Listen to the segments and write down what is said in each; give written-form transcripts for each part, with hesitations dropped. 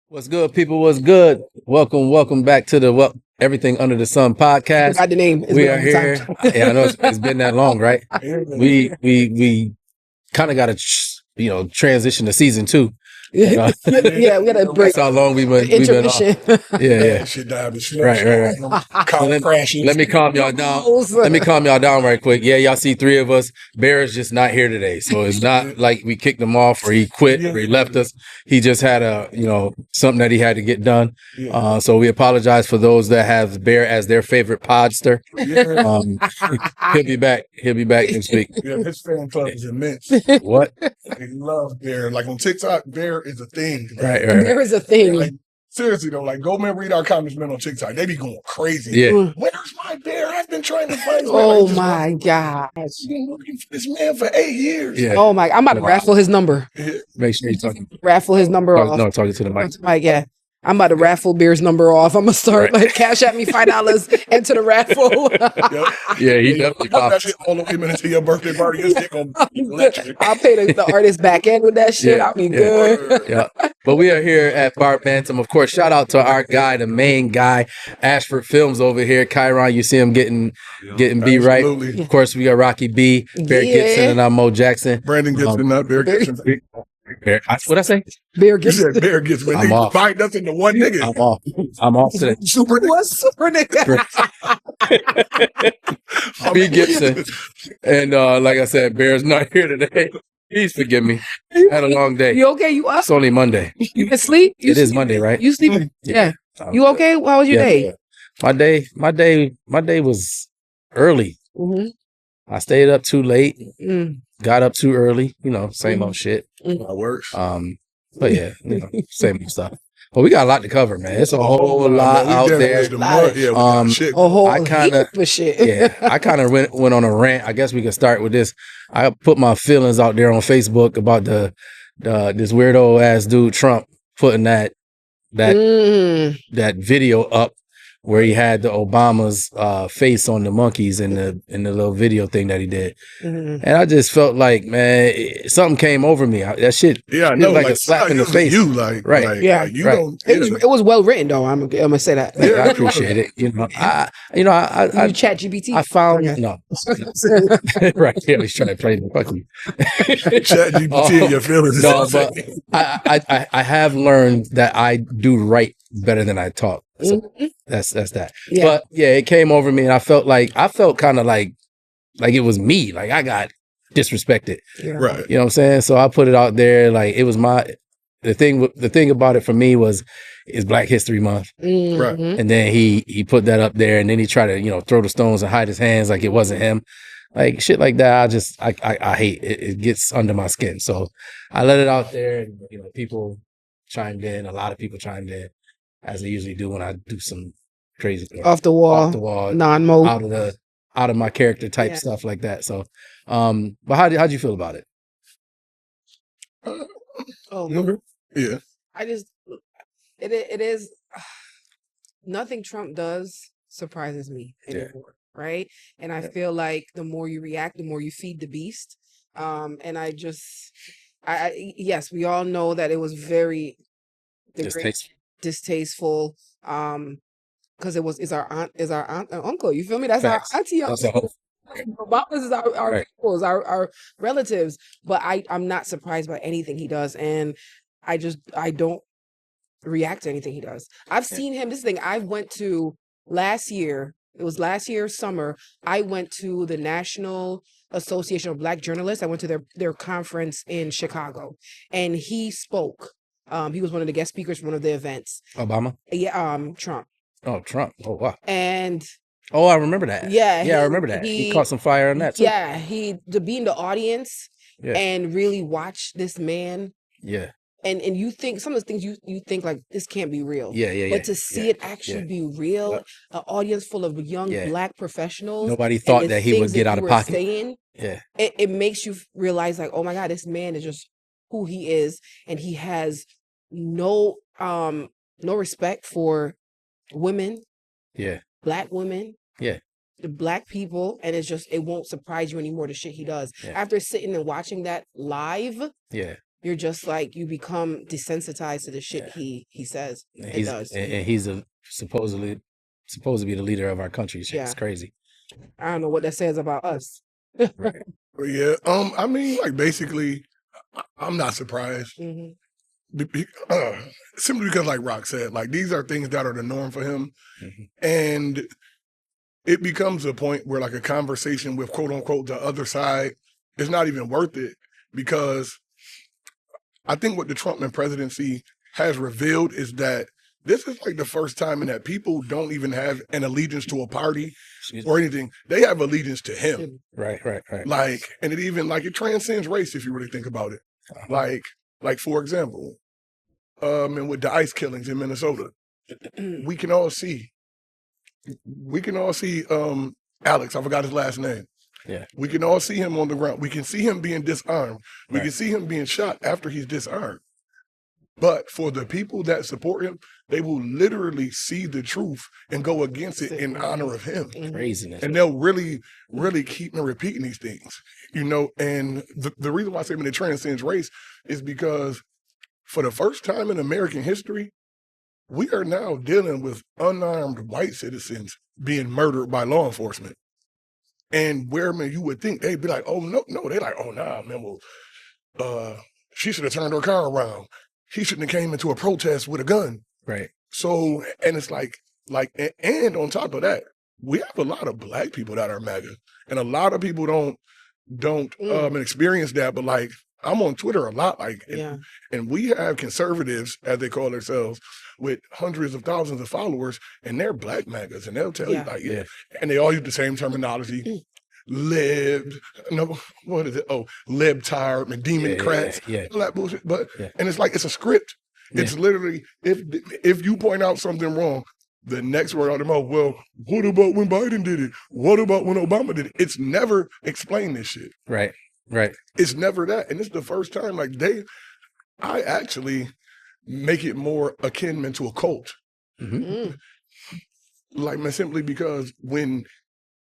What's good, people? What's good? Welcome back to the Everything Under the Sun podcast. Forgot the name. We are here. Yeah, I know it's been that long, right? We kind of got to transition to season 2. Yeah, we had a break. That's how long we've been off. Yeah. Shit died. Right. Let me calm y'all down. Let me calm y'all down right quick. Yeah, y'all see 3 of us. Bear is just not here today, so it's not like we kicked him off or he quit or he left us. He just had something that he had to get done. So we apologize for those that have Bear as their favorite podster. He'll be back. He'll be back next week. Yeah, his fan club is immense. What? They love Bear. Like on TikTok, Bear is a thing. Right. There is a thing. Like, seriously though, like go read our comments, man, on TikTok. They be going crazy. Yeah. Where's my Bear? I've been trying to find him. Oh my gosh. I've been looking for this man for 8 years. Yeah. Oh my! I'm about to raffle his number. Make sure you're talking. Raffle his number off. No, talking to the mic. Mike, yeah. I'm about to raffle Bear's number off. I'm gonna start like cash at me $5 into the raffle. Yeah, he definitely Pop that popped. shit all the way into your birthday party. This shit gonna be electric. I'll pay the artist back end with that shit. I'll be good. Yeah. But we are here at Bar Bantam. Of course, shout out to our guy, the main guy, Ashford Films over here. Chiron, you see him getting B right. Absolutely. Of course, we got Rocky B, Bear Gibson, and I'm Mo Jackson. Brandon Gibson, not Bear Gibson. Bear, what'd I say? Bear You Gibson. said Bear Gibson. I'm off. Find nothing to one nigga. I'm off today. Super nigga. What's super nigga? B Gibson. And like I said, Bear's not here today. Please forgive me. I had a long day. You okay? You up? It's only Monday. You can sleep? It is Monday, right? You sleeping? Yeah. You okay? How was your day? My day was early. Mm-hmm. I stayed up too late, Mm. got up too early, same old shit. That works. But yeah, same old stuff. But we got a lot to cover, man. It's a whole lot out there. Shit. A whole I kinda- heap of shit. Yeah, I kind of went on a rant. I guess we could start with this. I put my feelings out there on Facebook about this weirdo ass dude Trump putting that video up where he had the Obama's face on the monkeys in the little video thing that he did. Mhm. And I just felt like, man, something came over me. That shit, Yeah, I know. like a slap in the face. You like, Right. Like, Yeah. like, you Right. don't. It was well written though. I'm gonna say that. I appreciate it. I You chat GPT. I found Okay. no, right. Yeah, he's trying to play the fucking Chat GPT in your feelings. No, but I have learned that I do write better than I talk. So that's that. Yeah. But yeah, it came over me, and I felt kind of like it was me. Like I got disrespected. Yeah. Right. You know what I'm saying? So I put it out there. Like it was the thing about it for me was it's Black History Month. Mhm. Right. And then he put that up there, and then he tried to throw the stones and hide his hands like it wasn't him, like shit like that. I hate it. It gets under my skin, so I let it out there, and people chimed in. A lot of people chimed in, as they usually do when I do some crazy thing. Off the wall. Non-mo. out of my character type stuff like that. So, but how'd you feel about it? Oh, Yeah. It is nothing Trump does surprises me anymore, right? And I feel like the more you react, the more you feed the beast. And yes, we all know that it was very distasteful. Because it's our aunt and uncle. You feel me? That's Facts. our auntie. That's a whole Obamas is our Right. peoples, our relatives. But I'm not surprised by anything he does, and I don't react to anything he does. I've seen him. This thing I went to last year. It was last year summer. I went to the National Association of Black Journalists. I went to their conference in Chicago, and he spoke. He was one of the guest speakers for one of the events. Obama? Yeah, Trump. Oh, Trump. Oh, wow. And Oh, I remember that. yeah, I remember that. He caught some fire on that too. Yeah, to be in the audience Yeah. and really watch this man, Yeah. and you think some of the things you think like this can't be real. Yeah. But to see it actually be real, an audience full of young Black professionals, Nobody and thought the that he would things get that out you of were pocket. saying, Yeah. it makes you realize like, oh my God, this man is just who he is, and he has no respect for women, Yeah. Black women, Yeah. the Black people, and it won't surprise you anymore the shit he does. Yeah. After sitting and watching that live, Yeah. you're just like, you become desensitized to the shit he says and does. And he's supposed to be the leader of our country. It's Yeah. crazy. I don't know what that says about us. Right. Yeah. I mean, like basically, I'm not surprised. Mhm. Simply because, like Rock said, like these are things that are the norm for him, Mhm. and it becomes a point where like a conversation with quote unquote the other side is not even worth it, because I think what the Trump presidency has revealed is that this is like the first time in that people don't even have an allegiance to a party or anything. They have allegiance to him. Right. Like, and it even like it transcends race if you really think about it. Uh-huh. Like for example, and with the ICE killings in Minnesota, we can all see Alex, I forgot his last name. Yeah. We can all see him on the ground. We can see him being disarmed. We Right. can see him being shot after he's disarmed. But for the people that support him, they will literally see the truth and go against it in honor of him. Craziness. And they'll really, really keep repeating these things, you know. And the reason why I say when it transcends race is because for the first time in American history, we are now dealing with unarmed white citizens being murdered by law enforcement. And where, man, you would think they'd be like, oh, no. They're like, oh, nah, man, well, she should have turned her car around. He shouldn't have came into a protest with a gun. Right. So, and it's like, and on top of that, we have a lot of black people that are MAGA, and a lot of people don't experience that. But like, I'm on Twitter a lot, like, and we have conservatives, as they call themselves, with hundreds of thousands of followers, and they're black MAGAs, and they'll tell you like, and they all use the same terminology. Lib, no, what is it? Oh, libtard, Democrats, all that bullshit. But and it's like it's a script. It's literally if you point out something wrong, the next word out of the mouth, well, what about when Biden did it? What about when Obama did it? It's never explained this shit. Right. It's never that, and it's the first time like I actually make it more akin to a cult. Mm-hmm. Like, man, simply because when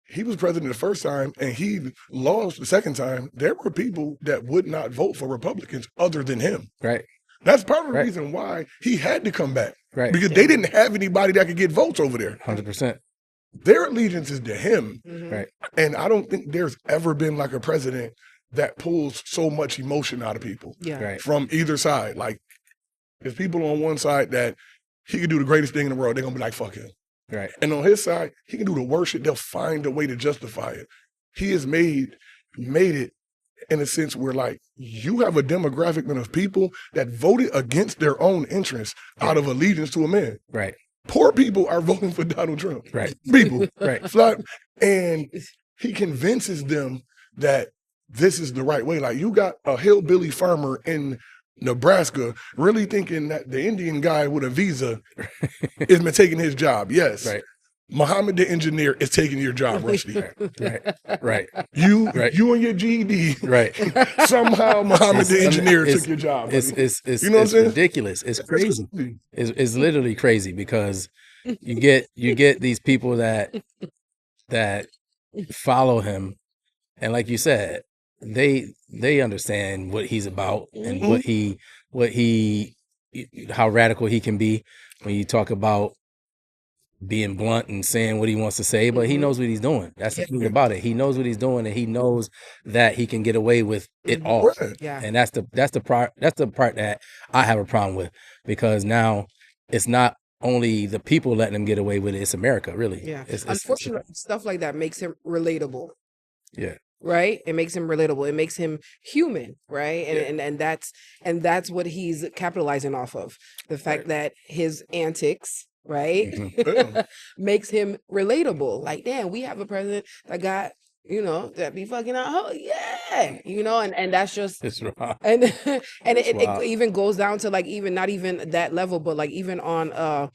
he was president the first time and he lost the second time, there were people that would not vote for Republicans other than him. Right. That's part of the reason why he had to come back. Right. Because they didn't have anybody that could get votes over there. 100%. Their allegiance is to him. Right. And I don't think there's ever been like a president that pulls so much emotion out of people from either side. Like, there's people on one side that he could do the greatest thing in the world. They're going to be like, fuck him. Right. And on his side, he can do the worst shit. They'll find a way to justify it. He has made it in a sense where, like, you have a demographic of people that voted against their own interests out of allegiance to a man. Right. Poor people are voting for Donald Trump. Right. People. Right. And he convinces them that this is the right way. Like, you got a hillbilly farmer in Nebraska really thinking that the Indian guy with a visa is taking his job. Yes. Right. Muhammad the engineer is taking your job, Rusty. Right. You and your GED. Right. Somehow Muhammad the engineer took your job. It's you know what I'm saying? Ridiculous. It's crazy. It's literally crazy because you get these people that follow him, and like you said, they understand what he's about and how radical he can be when you talk about being blunt and saying what he wants to say, but he knows what he's doing. That's the thing about it. He knows what he's doing, and he knows that he can get away with it all. Yeah. And that's the part that I have a problem with, because now it's not only the people letting him get away with it, it's America, really. Yeah. Unfortunately, stuff like that makes him relatable. Yeah. Right? It makes him relatable. It makes him human, right? And that's what he's capitalizing off of. The fact that his antics, right, makes him relatable. Like, damn, we have a president that got, that be fucking out. And that's just, it's wrong. And it even goes down to like, even not even that level, but like even on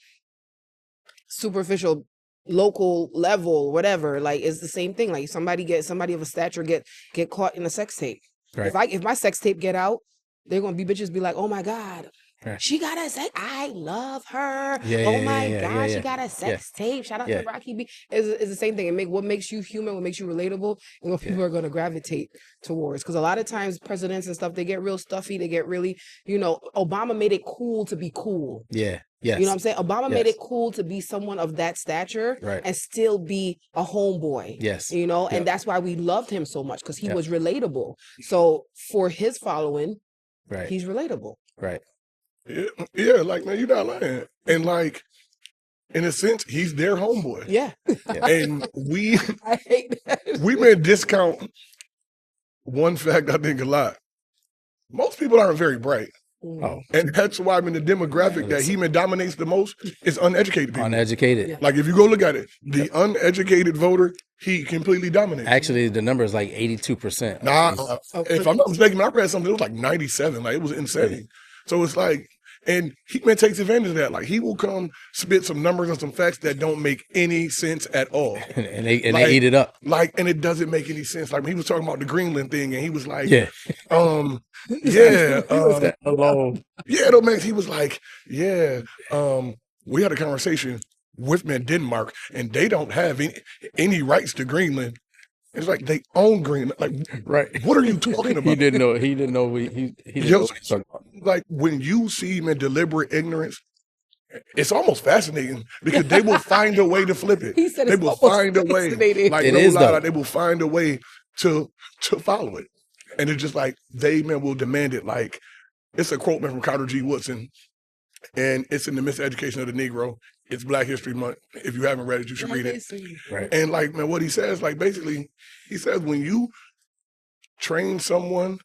superficial local level, whatever, like it's the same thing. Like somebody of a stature get caught in a sex tape. Right. If my sex tape get out, they're gonna be bitches be like, oh my God, Right. She got a sex. I love her. Yeah, Oh yeah, my yeah, God, yeah, she yeah. got a sex tape. Shout out Yeah. to Rocky B. It's the same thing. What makes you human, what makes you relatable, and what people are going to gravitate towards. Because a lot of times presidents and stuff, they get real stuffy. They get really, Obama made it cool to be cool. Yeah. Yes. You know what I'm saying? Obama made Yes. it cool to be someone of that stature Right. and still be a homeboy. Yes. And that's why we loved him so much, because he Yep. was relatable. So for his following, Right. he's relatable. Right. Yeah, like, man, you're not lying. And like, in a sense, he's their homeboy. Yeah. And I hate that. we may discount one fact I think a lot. Most people aren't very bright. Oh, And that's why, I mean, the demographic that he dominates the most is uneducated people. uneducated. Yeah. Like, if you go look at it, the uneducated voter, he completely dominates. Actually, the number is like 82%. Nah, Okay. if I'm not mistaken, I read something, it was like 97. Like, it was insane. So it's like, and he man takes advantage of that. Like, he will come spit some numbers and some facts that don't make any sense at all. and they Like- eat it up. Like, and it doesn't make any sense. Like, when he was talking about the Greenland thing, and he was like, Yeah. yeah, That alone. yeah, it don't make. He was like, yeah, we had a conversation with men Denmark, and they don't have any rights to Greenland. It's like they own Greenland. Like, Right. what are you talking about? He didn't know. He didn't know. He didn't Yo, know what he was talking about. Like, when you see him in deliberate ignorance, it's almost fascinating because they will find a way to flip it. He said They it's will almost find a way. fascinating. Like, It no is, lie, though. they will find a way to follow it. And it's just like they will demand it. Like, it's a quote man from Carter G. Woodson, and it's in the Miseducation of the Negro. It's Black History Month. If you haven't read it, you should read it. Right. And like, man, what he says, like, basically, he says when you train someone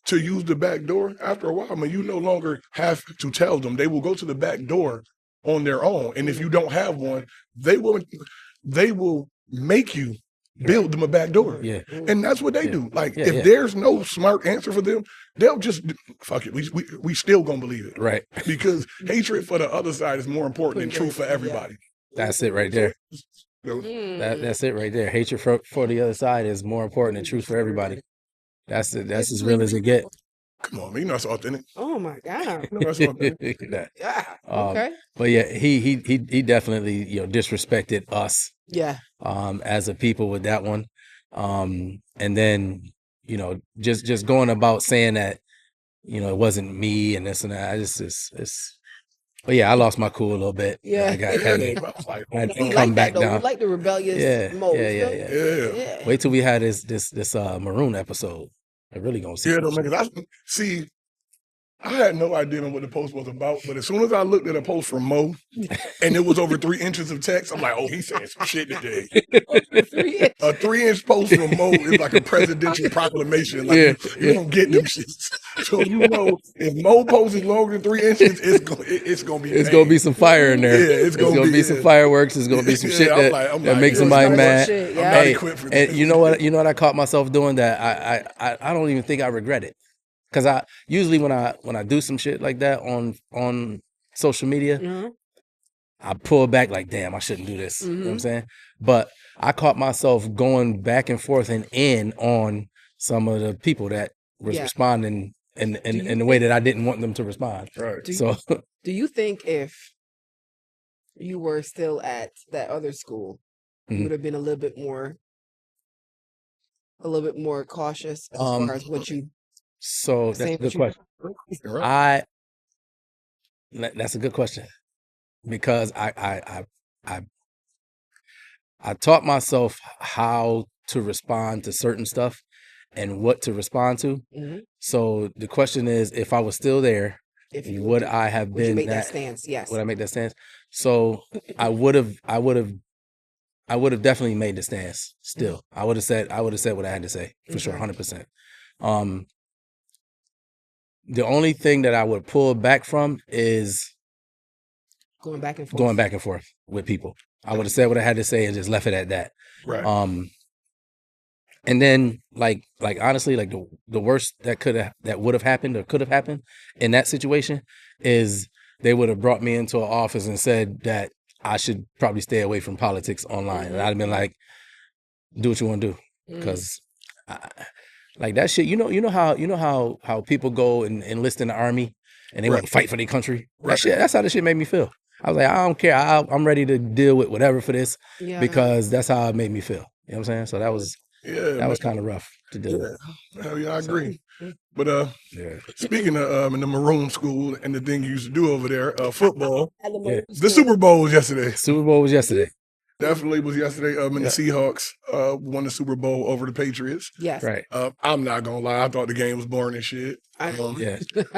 to use the back door, after a while, man, you no longer have to tell them. They will go to the back door on their own. And if you don't have one, they will make you build them a back door. Yeah. And that's what they Yeah. do. Like, Yeah, if yeah. there's no smart answer for them, they'll just fuck it. We still gonna believe it. Right. Because hatred for the other side is more important than truth for everybody. That's it right there. So, That's it right there. Hatred for the other side is more important than truth for everybody. That's it. That's as real as it get. come on, man, you know that's authentic. Oh my God. You know that's authentic. That. Yeah. Um, Okay. But yeah, he definitely disrespected us Yeah. as a people with that one. And then just going about saying that it wasn't me and this and that. But yeah, I lost my cool a little bit. Yeah. I had Yeah, to, I was like, I had to We come like back that, though. down. We like the rebellious Yeah, mode. yeah. yeah. Wait till we had this maroon episode. I really gonna see. Yeah, some no, man, shit. 'cause I had no idea what the post was about, but as soon as I looked at a post from Mo and it was over 3 inches of text, I'm like, oh, he's saying some shit today. 3 inches. A 3-inch post from Mo is like a presidential proclamation. Like, Yeah, you don't get them shits. So if Mo post is longer than 3 inches, it's gonna be. It's gonna be some fire in there. Yeah, it's gonna be be- some fireworks. It's gonna be some Yeah, shit I'm that like, makes yeah, somebody it's mad. shit, I'm yeah. not Hey, equipped for and this. you know what I caught myself doing that I don't even think I regret it, because I usually when I do some shit like that on social media, Mhm. I pull back like, damn, I shouldn't do this. You know what I'm Mhm. saying? But I caught myself going back and forth and in on some of the people that was Yeah. responding in you the way that I didn't want them to respond. Right. Do you- So Do you think if you were still at that other school, you Mhm. would have been a little bit more cautious as Um, far as what you so that's a saying? good What question. Right. That's a good question, because I taught myself how to respond to certain stuff and what to respond to. Mhm. So the question is, if I was still there, If you would I have would you been make that that? stance? Yes. Would I make that stance? So I would have definitely made the stance. Still, I would have said what I had to say for sure, Okay. 100%. The only thing that I would pull back from is Going back and forth. going back and forth with people. I would have said what I had to say and just left it at that. Right. And then like honestly, like the worst that would have happened or could have happened in that situation is they would have brought me into an office and said that I should probably stay away from politics online. And I'd have been like, do what you want to do. Mm. Because like that shit, you know how people go and enlist in the army and they want to fight for their country. That's how this shit made me feel. I was like, I don't care. I'm ready to deal with whatever for this because that's how it made me feel. You know what I'm saying? So that was was kind of rough to deal with. Hell yeah, I agree. But speaking of in the Maroon School and the thing you used to do over there, football, the Super Bowl was yesterday. Super Bowl was yesterday. Definitely was yesterday. And the Seahawks won the Super Bowl over the Patriots. Yes. Right. I'm not gonna lie, I thought the game was boring as shit.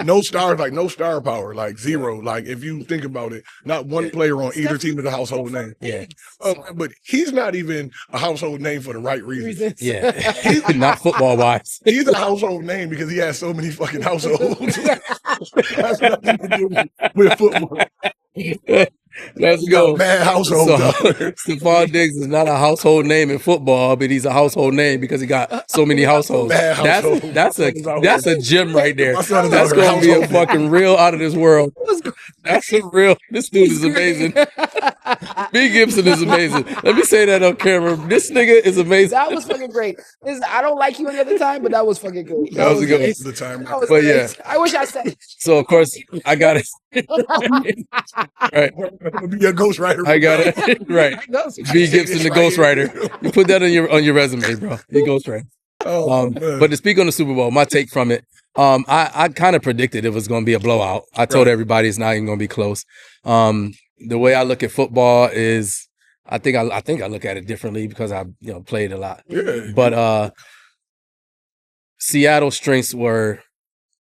No stars, like no star power, like zero. Like if you think about it, not one player on either team is a household name. Yeah. But he's not even a household name for the right reason. Yeah. Not football wise. He's a household name because he has so many fucking households. That's nothing to do with football. Let's go. Bad household. So, Stephon Diggs is not a household name in football, but he's a household name because he got so many households. That's a gem right there. That's going to be a fucking real out of this world. That's a real. This dude is amazing. B. Gibson is amazing. Let me say that on camera. This nigga is amazing. That was fucking great. I don't like you any other time, but that was fucking good. That was a good the time. But great. I wish I said. So of course I got it. Right. Be a ghostwriter. I got it. Right. B. Gibson, the ghostwriter. You put that on your resume, bro. You ghostwriter. But to speak on the Super Bowl, my take from it, I kind of predicted it was going to be a blowout. I told everybody it's not even going to be close. The way I look at football is, I think I look at it differently because I played a lot. Yeah. But Seattle's strengths were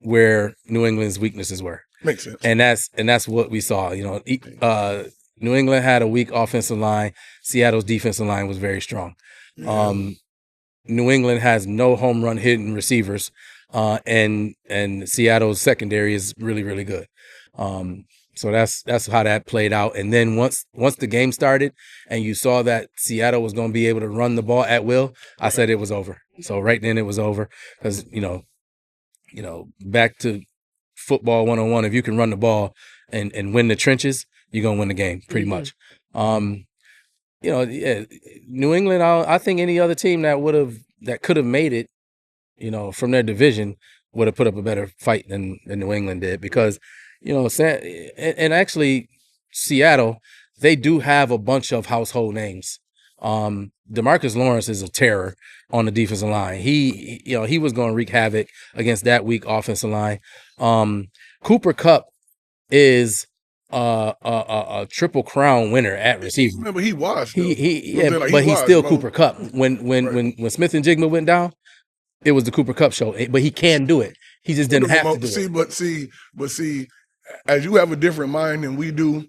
where New England's weaknesses were. Makes sense. And that's what we saw. New England had a weak offensive line. Seattle's defensive line was very strong. Yeah. New England has no home run hitting receivers, and Seattle's secondary is really, really good. So that's how that played out. And then once the game started and you saw that Seattle was going to be able to run the ball at will, I said it was over. So right then it was over because, back to football 101, if you can run the ball and win the trenches, you're going to win the game pretty much. New England, I think any other team that could have made it, from their division would have put up a better fight than New England did because, and actually Seattle, they do have a bunch of household names. DeMarcus Lawrence is a terror on the defensive line. He was going to wreak havoc against that weak offensive line. Cooper Kupp is a Triple Crown winner at receiver. Remember, he was. He's still Cooper Kupp. When Smith and Jigma went down, it was the Cooper Kupp show. But he can do it. He just didn't have to do it. But see, as you have a different mind than we do,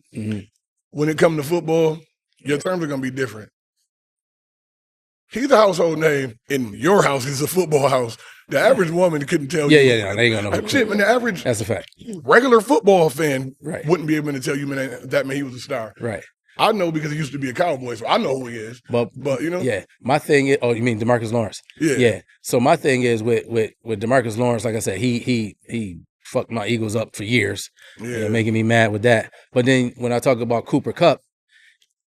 when it comes to football, your terms are going to be different. He's a household name in your house. He's a football house. The average woman couldn't tell you. Yeah, they ain't gonna know. Shit, man, the average that's a fact. Regular football fan wouldn't be able to tell you, man, that man he was a star. Right. I know because he used to be a Cowboy, so I know who he is. But Yeah. My thing is, you mean DeMarcus Lawrence? Yeah. So my thing is with DeMarcus Lawrence, like I said, he fucked my Eagles up for years. Yeah. Making me mad with that. But then when I talk about Cooper Kupp,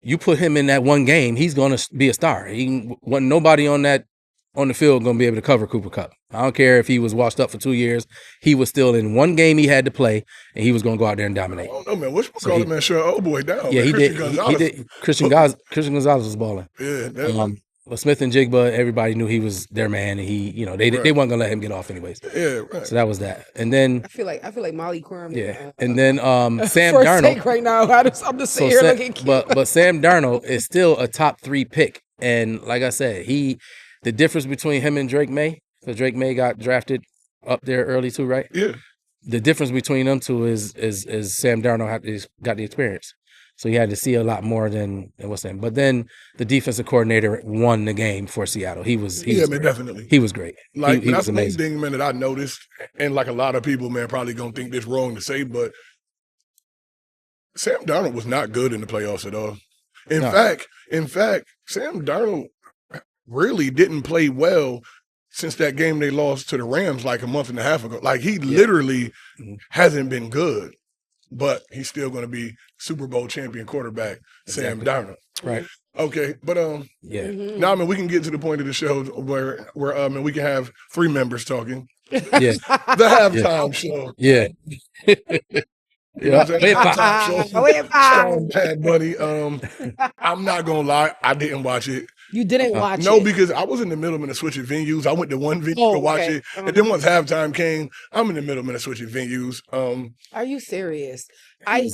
you put him in that one game, he's going to be a star. Wasn't nobody on the field going to be able to cover Cooper Kupp. I don't care if he was washed up for 2 years. He was still in one game he had to play, and he was going to go out there and dominate. Oh, no, man. What's called him, man? Sure, old boy down. Yeah, man. he did. Christian Gonzalez was balling. Yeah. But Smith and Jigba, everybody knew he was their man, and they weren't going to let him get off anyways. Yeah, right. So that was that. And then I feel like Molly Quirm. Yeah, and then Sam first Darnold. Take right now, I'm just sitting here looking cute. But Sam Darnold is still a top 3 pick, and like I said, the difference between him and Drake May, because Drake May got drafted up there early too, right? Yeah. The difference between them two is Sam Darnold got the experience. So he had to see a lot more than what's that. But then the defensive coordinator won the game for Seattle. He was definitely. He was great. Like he that's was the main amazing. thing, man, that I noticed, and like a lot of people, man, probably gonna think this wrong to say, but Sam Darnold was not good in the playoffs at all. In fact, Sam Darnold really didn't play well since that game they lost to the Rams like a month and a half ago. Like he literally hasn't been good. But he's still going to be Super Bowl champion quarterback, Sam Darnold. Right. Okay, but now I mean we can get to the point of the show where we can have 3 members talking. Yeah. The halftime show. Yeah. You know what I'm saying? Halftime show. Wait, Starring Bad Bunny. I'm not gonna lie, I didn't watch it. You didn't watch it? No, because I was in the middle of a switching venues. I went to one venue to watch it, and then once halftime came, I'm in the middle of a switching venues. Are you serious? I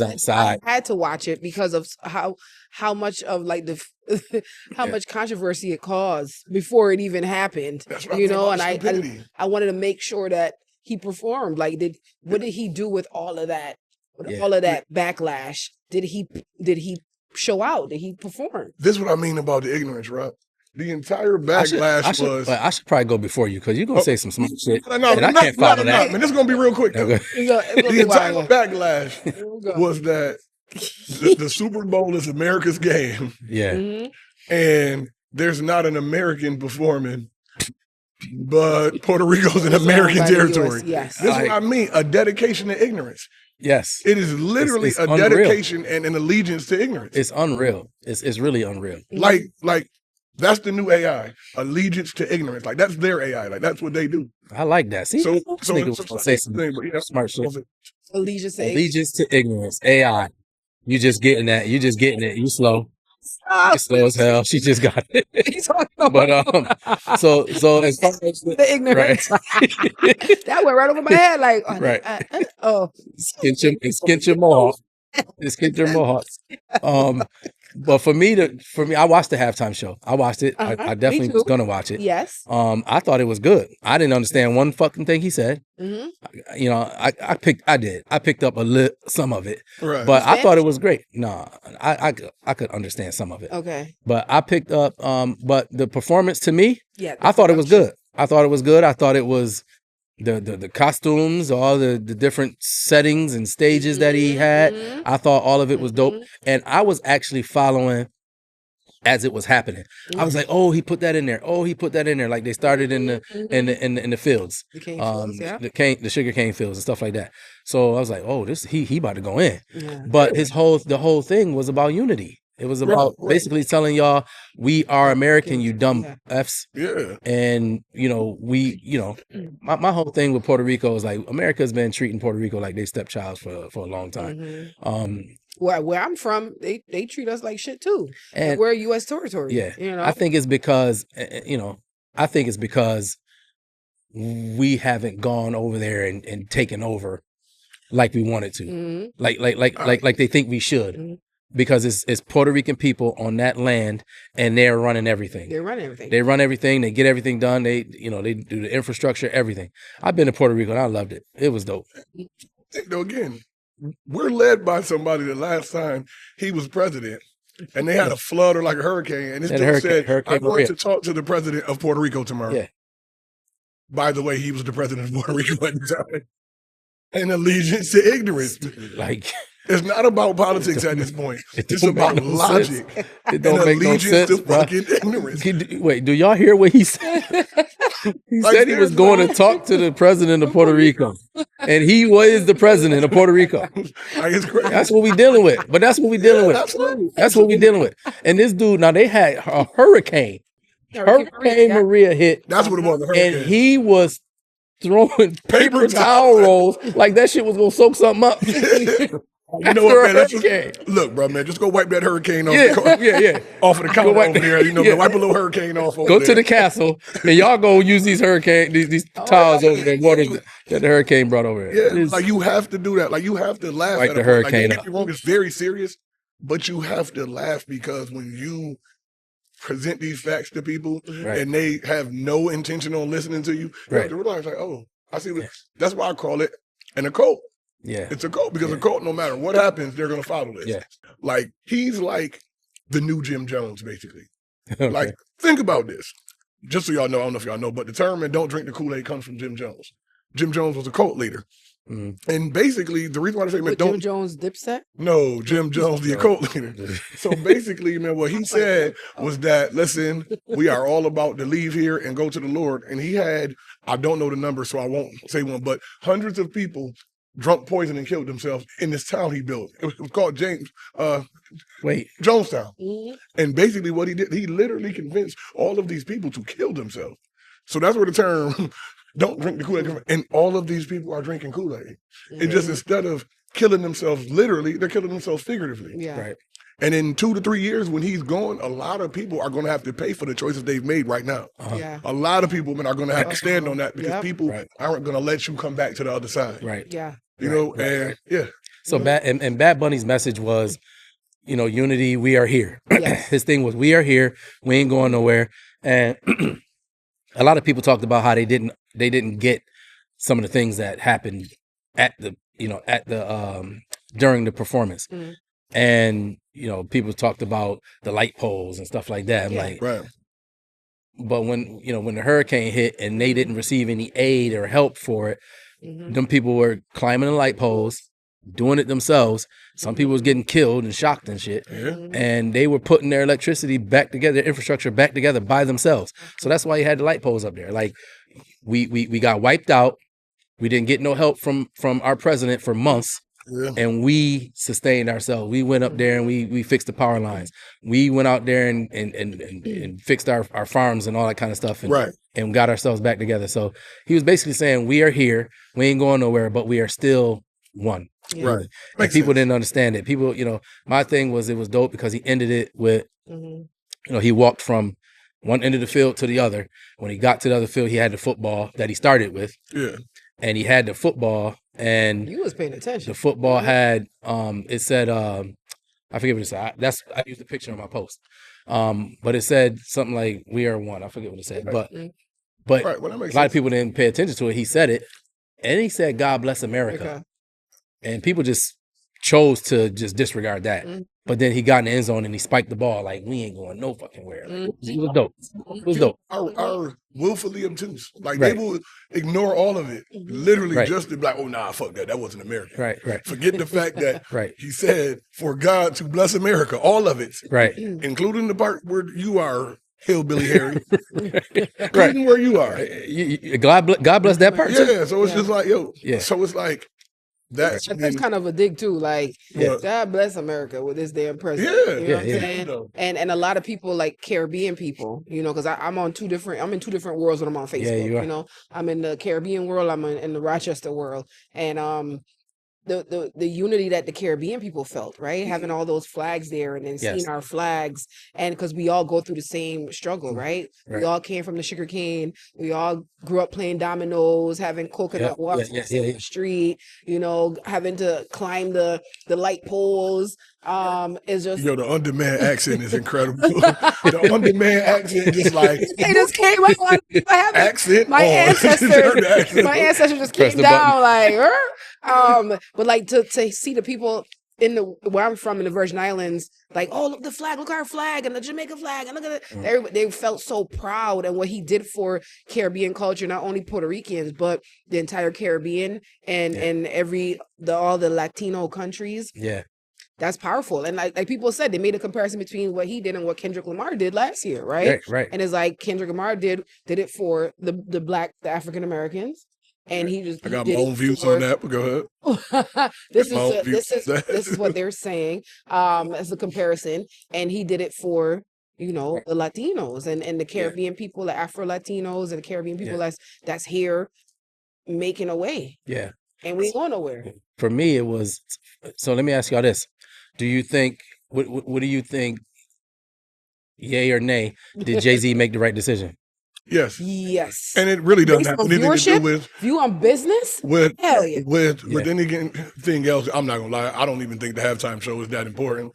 had to watch it because of how much of like the how much controversy it caused before it even happened. You know, and I wanted to make sure that he performed. Like, what did he do with all of that? With all of that backlash? Did he show out? Did he perform? This is what I mean about the ignorance, right? The entire backlash was. I should probably go before you because you're gonna say some smart shit. No, and I can't follow that. Man, this is gonna be real quick. Though. The entire backlash was that the Super Bowl is America's game. Yeah. Mm-hmm. And there's not an American performing, but Puerto Rico's an American territory. Yes. This is what I mean, a dedication to ignorance. Yes. It is literally a dedication and an allegiance to ignorance. It's unreal. It's really unreal. Like that's the new AI, allegiance to ignorance. Like that's their AI. Like that's what they do. I like that. See, so say some smart shit. Allegiance to ignorance. AI. You just getting that. You just getting it. You slow. You're slow as hell. She just got it. But so as far as the ignorance, right. That went right over my head. Like skint your mohawk. Skint your mohawks. But for me, I watched the halftime show. I watched it. I definitely was gonna watch it. Yes. I thought it was good. I didn't understand one fucking thing he said. Mm-hmm. You know, I picked up some of it. Right. But I thought it was great. No, I could understand some of it. Okay. But I picked up. But the performance to me, I thought it was good. I thought it was the costumes, all the different settings and stages that he had. I thought all of it was dope. And I was actually following as it was happening. I was like, oh, he put that in there. Oh, he put that in there. Like they started in the fields. The cane fields, the sugar cane fields and stuff like that. So I was like, oh, this he about to go in. Yeah. But the whole thing was about unity. It was about basically telling y'all, we are American, you dumb Fs. Yeah. And, my whole thing with Puerto Rico is like, America's been treating Puerto Rico like they stepchild for a long time. Where I'm from, they treat us like shit too. And we're a U.S. territory. Yeah. You know? I think it's because, we haven't gone over there and taken over like we wanted to. Mm-hmm. Like they think we should. Mm-hmm. Because it's Puerto Rican people on that land, and they're running everything. They run everything. They run everything. They get everything done. They do the infrastructure, everything. I've been to Puerto Rico and I loved it. It was dope. Again, we're led by somebody the last time he was president, and they had a flood or like a hurricane, and this dude said, "I'm going to talk to the president of Puerto Rico tomorrow." Yeah. By the way, he was the president of Puerto Rico at the time. And allegiance to ignorance. Like. It's not about politics at this point. It's about logic. It don't make no sense, to fucking ignorance. Wait, do y'all hear what he said? He said he was going to talk to the president of Puerto Rico. And he was the president of Puerto Rico. That's what we dealing with. But that's what we dealing with. Absolutely. That's what we dealing with. And this dude, now they had a hurricane. Hurricane Maria hit. That's what it was, the hurricane. And he was throwing paper towel rolls like that shit was going to soak something up. You know what, man? Look, bro, man, just go wipe that hurricane off off of the counter over there. Wipe a little hurricane off over there. Go to the castle, and y'all go use these these towels over there, water that the hurricane brought over here. Yeah, like you have to do that. Like you have to laugh at the hurricane. Like, don't get me wrong, it's very serious, but you have to laugh because when you present these facts to people and they have no intention on listening to you, you have to realize, like, oh, I see what. That's why I call it an occult. Yeah. It's a cult because a cult, no matter what happens, they're going to follow this. Yeah. Like, he's like the new Jim Jones, basically. Okay. Like, think about this. Just so y'all know, I don't know if y'all know, but the term "and don't drink the Kool-Aid" comes from Jim Jones. Jim Jones was a cult leader. Mm-hmm. And basically, the reason why I say, man, Jim Jones Dipset? No, Jim Jones, the occult leader. So basically, man, what he said was that, listen, we are all about to leave here and go to the Lord. And he had, I don't know the number, so I won't say one, but hundreds of people drunk poison and killed themselves in this town he built. It was called Jonestown. Mm-hmm. And basically what he did, he literally convinced all of these people to kill themselves. So that's where the term don't drink the Kool-Aid. And all of these people are drinking Kool-Aid. Mhm. It just, instead of killing themselves literally, they're killing themselves figuratively. Yeah. Right. And in 2 to 3 years, when he's gone, a lot of people are going to have to pay for the choices they've made right now. Yeah. A lot of people are going to have to stand on that because Yep. people aren't going to let you come back to the other side. Right. Yeah. You know, and yeah. So Bad Bunny's message was, you know, unity, we are here. Yes. His thing was, we are here, we ain't going nowhere. And a lot of people talked about how they didn't get some of the things that happened at the during the performance. Mhm. And, you know, people talked about the light poles and stuff like that. I'm Yeah. like, Right. but when the hurricane hit and they didn't receive any aid or help for it, Mhm. them people were climbing the light poles, doing it themselves. Some people was getting killed and shocked and shit. Yeah. And they were putting their electricity back together, their infrastructure back together by themselves. So that's why you had the light poles up there. Like we got wiped out. We didn't get no help from our president for months. Yeah. And we sustained ourselves. We went up there and we fixed the power lines. We went out there and fixed our farms and all that kind of stuff and got ourselves back together. So he was basically saying, we are here, we ain't going nowhere, but we are still one. Yeah. Right. And Makes people sense. didn't understand it. People, you know, my thing was it was dope because he ended it with, Mhm. you know, he walked from one end of the field to the other. When he got to the other field, he had the football that he started with. Yeah. And he had the football and You was paying attention. the football had it said I forget what it said. I used the picture on my post. But it said something like "We are one." I forget what it said. But Right. Well, that a makes lot of sense. people didn't pay attention to it. He said it, and he said "God bless America," Okay. and people just chose to just disregard that. Mhm. But then he got in the end zone and he spiked the ball like we ain't going no fucking where. Like, it was dope. It was dope. Are willfully obtuse. Like Right. they will ignore all of it, literally Right. just to be like, oh nah, fuck that. That wasn't American. Right. Right. Forget the fact that Right. he said for God to bless America, all of it, Right. including the part where you are hillbilly Harry, Right. including where you are. God bless that part too. Yeah, so it's Yeah. just like, yo, Yeah. so it's like that's That's kind of a dig too. Like, Yeah. God bless America with this damn president. Yeah. You know Yeah, what I'm yeah. saying? And a lot of people like Caribbean people, you know, because I'm in two different worlds when I'm on Facebook. Yeah, you are. You know, I'm in the Caribbean world, I'm in the Rochester world, and the unity that the Caribbean people felt, right? Having all those flags there and then Yes. seeing our flags, and because we all go through the same struggle, right? Right. We all came from the sugar cane. We all grew up playing dominoes, having coconut Yeah, walks yeah, on yeah, yeah. the street, you know, having to climb the light poles. It's just Yo, the underman accent is incredible. The underman accent just like they just came up on I have accent. my on. ancestors, Turn the accent my on. ancestors just Press came the button. down like, but like to see the people in the where I'm from in the Virgin Islands, like, oh, look the flag, look our flag, and the Jamaica flag, and look at it. Everybody, they felt so proud and what he did for Caribbean culture, not only Puerto Ricans but the entire Caribbean and all the Latino countries. Yeah. That's powerful. And like people said, they made a comparison between what he did and what Kendrick Lamar did last year, right? Right. And it's like Kendrick Lamar did it for the African Americans, and he I got my own views on that, but go ahead. this My own is views on that. this is what they're saying as a comparison, and he did it for the Latinos and the Caribbean people, the Afro Latinos and the Caribbean people that's here making a way, Yeah. and we ain't going nowhere. For me, it was. So let me ask y'all this: do you think? What do you think? Yay or nay? Did Jay-Z make the right decision? Yes. Yes. And it really doesn't Based have on anything to do viewership, with view on business. Hell yeah. with anything else. I'm not gonna lie. I don't even think the halftime show is that important.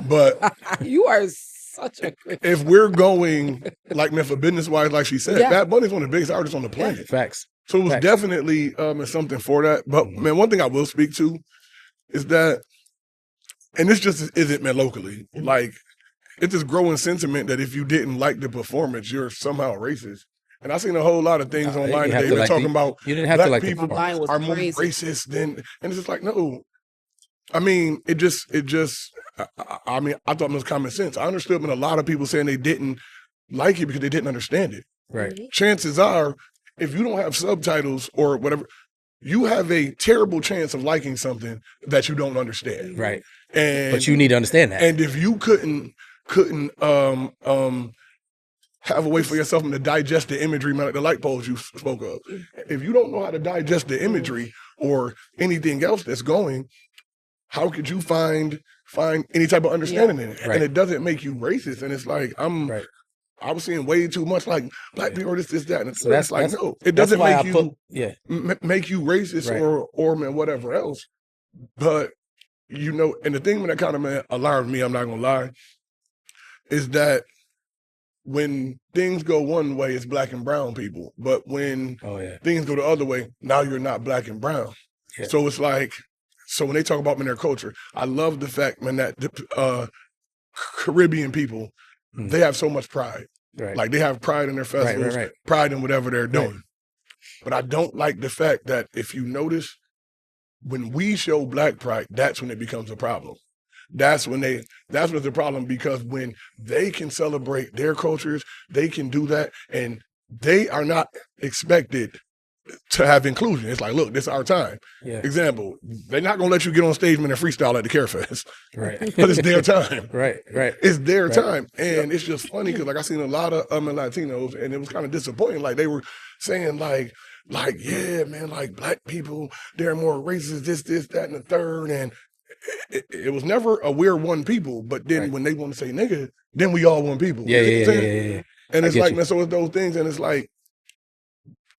But You are such a good. if we're going like for business wise, like she said, Yeah. Bad Bunny's one of the biggest artists on the planet. Facts. So it was Facts. definitely something for that. But man, one thing I will speak to is that, and this just isn't meant locally, like it's this growing sentiment that if you didn't like the performance, you're somehow racist. And I've seen a whole lot of things You online didn't have today to that like talking the- about You didn't have to black like the people performance. Line was are more crazy. racist than, and it's just like, no. I mean, it just, I mean, I thought it was common sense. I understood when a lot of people saying they didn't like it because they didn't understand it. Right. Chances are, if you don't have subtitles or whatever, you have a terrible chance of liking something that you don't understand. Right. And But you need to understand that. and if you couldn't have a way for yourself to digest the imagery, man, like the light poles you spoke of. If you don't know how to digest the imagery or anything else that's going, how could you find any type of understanding in it? Right. And it doesn't make you racist. And it's like I was seeing way too much like black people, this, that, and So that's like no, it doesn't make you make you racist Right. or man, whatever else. But you know, and the thing that kind of alarmed me, I'm not gonna lie, is that when things go one way, it's black and brown people. But when things go the other way, now you're not black and brown. Yeah. So it's like, so when they talk about their culture, I love the fact, man, that Caribbean people, they have so much pride. Right. Like they have pride in their festivals, pride in whatever they're doing. But I don't like the fact that if you notice, when we show black pride, that's when it becomes a problem. That's when it's a problem, because when they can celebrate their cultures, they can do that, and they are not expected to have inclusion. It's like, look, this is our time. Yeah. Example, they're not gonna let you get on stage and freestyle at the Care Fest. Right. But it's their time. Right. It's their time. And it's just funny because like I seen a lot of Latinos, and it was kind of disappointing. Like they were saying like, yeah, man, like black people, they're more racist, this, that, and the third. And it was never a we're one people, but then when they want to say nigga, then we all one people. Yeah. And it's like, man, so it's those things, and it's like,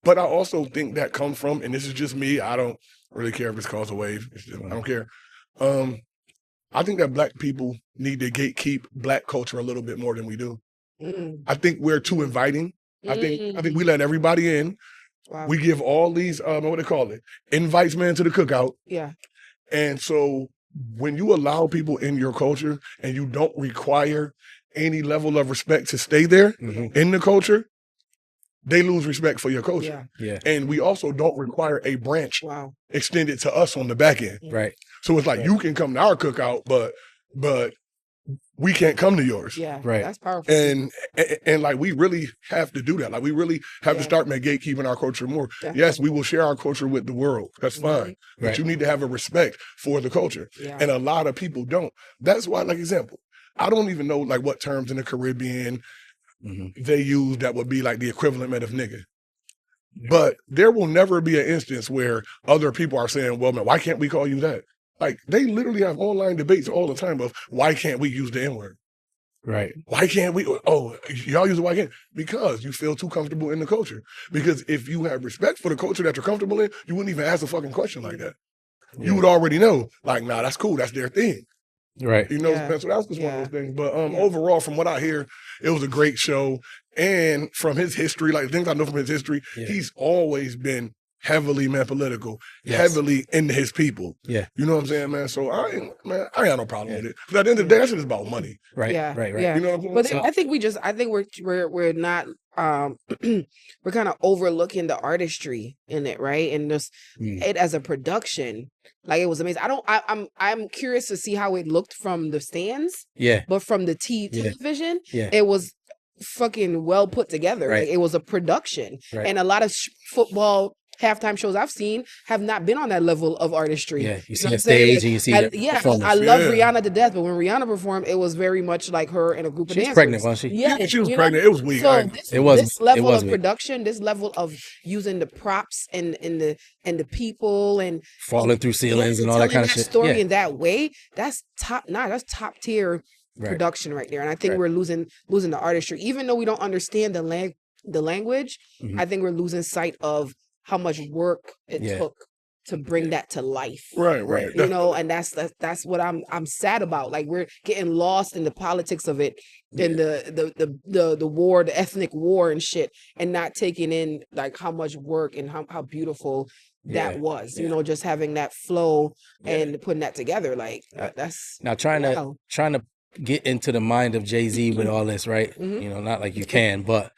but I also think that comes from, and this is just me, I don't really care if it's called a wave. It's just, I don't care. I think that black people need to gatekeep black culture a little bit more than we do. I think we're too inviting. I think we let everybody in. Wow. We give all these, what do they call it? Invites, man, to the cookout. Yeah. And so when you allow people in your culture and you don't require any level of respect to stay there in the culture, they lose respect for your culture. Yeah. And we also don't require a branch extended to us on the back end. Right. So it's like you can come to our cookout, but we can't come to yours. Yeah. Right. That's powerful. And like we really have to do that. Like we really have to start gatekeeping our culture more. Definitely. Yes, we will share our culture with the world. That's fine. But you need to have a respect for the culture. Yeah. And a lot of people don't. That's why, like example, I don't even know like what terms in the Caribbean they use that would be like the equivalent of nigga. But there will never be an instance where other people are saying, well, man, why can't we call you that? Like they literally have online debates all the time of why can't we use the N-word? Right. Why can't we? Oh, y'all use the why can't? Because you feel too comfortable in the culture. Because if you have respect for the culture that you're comfortable in, you wouldn't even ask a fucking question like that. You would already know, like, nah, that's cool. That's their thing. Right. You know, so that's just one of those things. But overall, from what I hear, it was a great show. And from his history, like things I know from his history, he's always been heavily, man, political, heavily into his people. Yeah. You know what I'm saying, man? So I ain't got no problem with it. But at the end of the day, that shit is about money. Right. Yeah. Right. Yeah. You know what I'm saying? But So, I think we're not we're kind of overlooking the artistry in it, right? And just it as a production, like it was amazing. I'm curious to see how it looked from the stands. Yeah. But from the television, Yeah. it was fucking well put together. Right. Like, it was a production. Right. And a lot of football halftime shows I've seen have not been on that level of artistry. Yeah, you see know a what I'm saying? stage and you see the performance. I love Rihanna to death, but when Rihanna performed, it was very much like her and a group of She's dancers. pregnant, wasn't she? Yeah, she was you know? pregnant. It was weak. So this level of weak. production, this level of using the props and the people and Falling through ceilings and all that kind of shit. Story in that way, that's top notch. That's top tier production right there. And I think we're losing the artistry, even though we don't understand the language. I think we're losing sight of how much work it took to bring that to life. Right. You know, and that's what I'm sad about. Like we're getting lost in the politics of it, and the war, the ethnic war and shit, and not taking in like how much work and how beautiful that was. You know, just having that flow and putting that together. Like that's now trying to get into the mind of Jay-Z with all this, right? You know, not like you can, but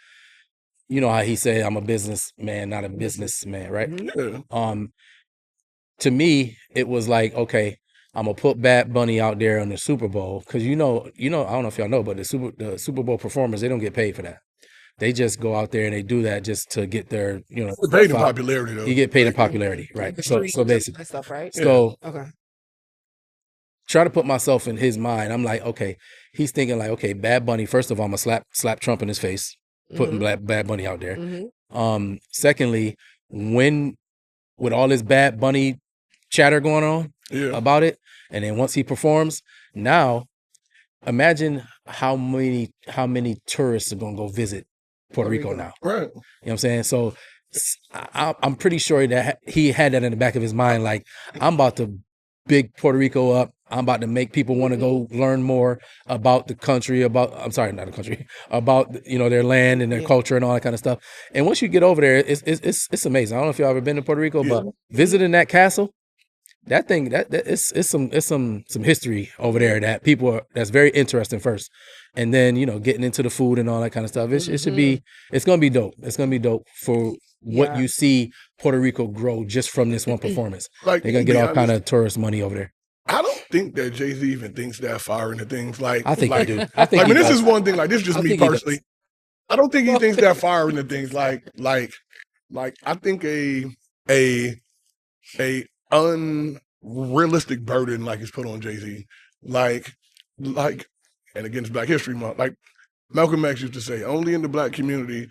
you know how he said, I'm a businessman, not a businessman, right? To me, it was like, okay, I'm gonna put Bad Bunny out there on the Super Bowl, because you know, I don't know if y'all know, but the Super Bowl performers, they don't get paid for that. They just go out there and they do that just to get their, you know, paid in popularity though. You get paid in popularity, right? So basically, that stuff, right? So okay. Try to put myself in his mind. I'm like, okay, he's thinking like, okay, Bad Bunny. First of all, I'm gonna slap Trump in his face. putting Bad Bunny out there. Mm-hmm. Secondly, with all this Bad Bunny chatter going on about it, and then once he performs, now imagine how many tourists are gonna go visit Puerto Rico now. Right. You know what I'm saying? So I'm pretty sure that he had that in the back of his mind, like, I'm about to big Puerto Rico up. I'm about to make people want to go learn more about the country, about their land and their culture and all that kind of stuff. And once you get over there, it's amazing. I don't know if y'all ever been to Puerto Rico, but visiting that castle, that thing, it's some history over there that that's very interesting first. And then, getting into the food and all that kind of stuff. It's going to be dope. It's going to be dope for what you see Puerto Rico grow just from this one performance. Like, they're going to get all kind of tourist money over there. I don't think that Jay-Z even thinks that far into things. Like, I think he do. This is one thing. Like, this is just me personally. I don't think he thinks that far into things. Like I think a unrealistic burden is put on Jay-Z. Like, and again, it's Black History Month. Like Malcolm X used to say, only in the Black community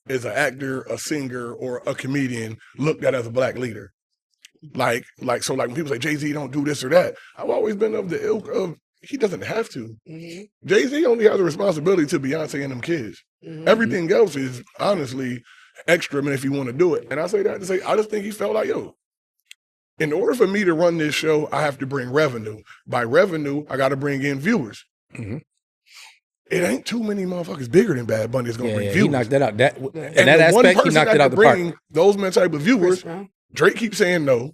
is an actor, a singer, or a comedian looked at as a Black leader. So when people say Jay-Z don't do this or that, I've always been of the ilk of he doesn't have to. Mm-hmm. Jay-Z only has a responsibility to Beyonce and them kids. Mm-hmm. Everything else is honestly extra, if you want to do it. And I say that to say, I just think he felt like, in order for me to run this show, I have to bring revenue. By revenue, I got to bring in viewers. Mm-hmm. It ain't too many motherfuckers bigger than Bad Bunny is going to bring viewers. He knocked that out. And that aspect, he knocked it out the park. Those type of viewers, Drake keeps saying no,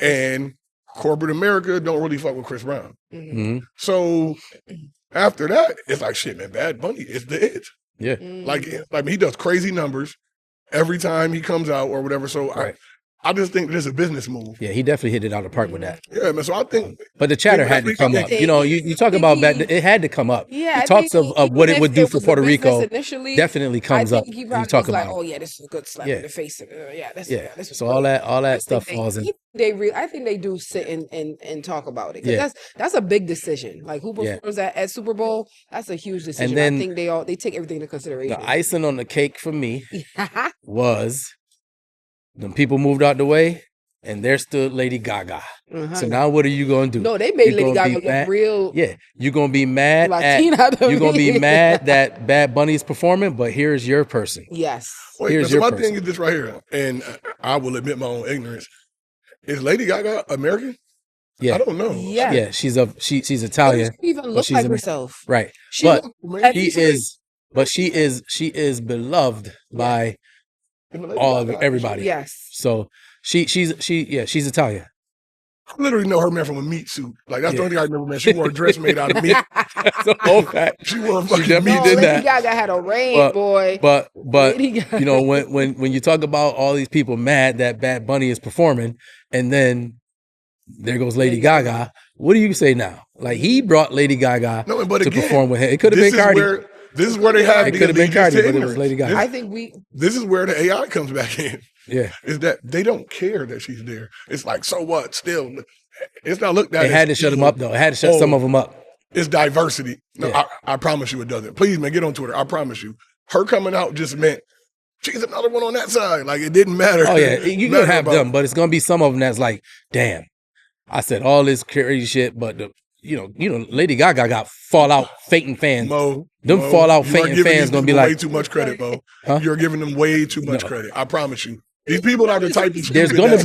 and corporate America don't really fuck with Chris Brown. Mm-hmm. So after that, it's like, shit, man, Bad Bunny is the it. Yeah. He does crazy numbers every time he comes out or whatever. So I just think there's a business move. Yeah, he definitely hit it out of the park with that. Yeah, man. So I think, but the chatter had to come up. You talk about that; it had to come up. Yeah, the talks of what it would do for Puerto Rico initially, definitely comes up. He probably talk was like, about, "Oh yeah, this is a good slap in the face." This so all that stuff falls in. I think they do sit and talk about it. Because that's a big decision. Like, who performs at Super Bowl? That's a huge decision. And then, I think they take everything into consideration. The icing on the cake for me was when people moved out the way. And there stood Lady Gaga. Uh-huh. So now what are you going to do? No, they made Lady Gaga look real. Yeah, you're going to be mad You're going to be mad that Bad Bunny is performing, but here's your person. Yes. My thing is this right here, and I will admit my own ignorance. Is Lady Gaga American? Yeah. I don't know. Yeah. She's Italian. She even look like herself. Right. She is beloved by everybody. Yes. So she's Italian. I literally know her, man, from a meat suit. Like, that's the only thing I remember, man. She wore a dress made out of meat. That's a whole fact. She wore a fucking meat. Lady Gaga had a rain, boy. But when you talk about all these people mad that Bad Bunny is performing, and then there goes Lady Gaga, what do you say now? Like, he brought Lady Gaga to perform with him. It could have been Cardi. This is where they have. It could have been Cardi, but it was Lady Gaga. This is where the AI comes back in. Yeah, is that they don't care that she's there. It's like, so what? Still, it's not looked at. It had to shut them up, though. It had to shut some of them up. It's diversity. No, I promise you, it doesn't. Please, man, get on Twitter. I promise you, her coming out just meant she's another one on that side. Like, it didn't matter. Oh yeah, you gonna have them, but it's gonna be some of them that's like, damn, I said all this crazy shit, but Lady Gaga got Fallout fainting fans. Fallout fainting fans gonna be like, way too much credit, Mo. Huh? You're giving them way too much credit. I promise you. These people are the type of there's gonna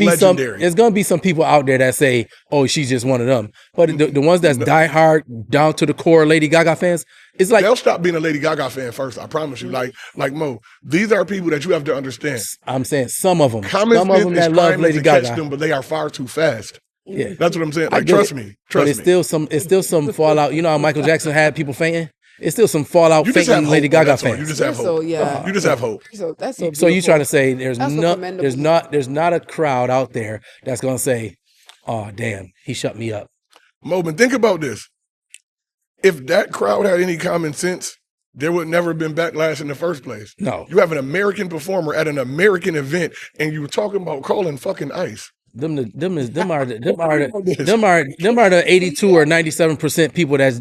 be some people out there that say, "Oh, she's just one of them." But the ones that's diehard down to the core Lady Gaga fans, it's like they'll stop being a Lady Gaga fan first. I promise you. Like Mo, these are people that you have to understand. I'm saying some of them that love Lady Gaga, catch them, but they are far too fast. Yeah, that's what I'm saying. Like, trust me. But it's still some fallout. You know how Michael Jackson had people fainting? It's still some fallout fainting Lady Gaga fans. You just have hope. You just have hope. So you trying to say there's not a crowd out there that's gonna say, "Oh, damn, he shut me up." Mo, think about this. If that crowd had any common sense, there would never have been backlash in the first place. No. You have an American performer at an American event, and you were talking about calling fucking ICE. Them are the 82 or 97% people that's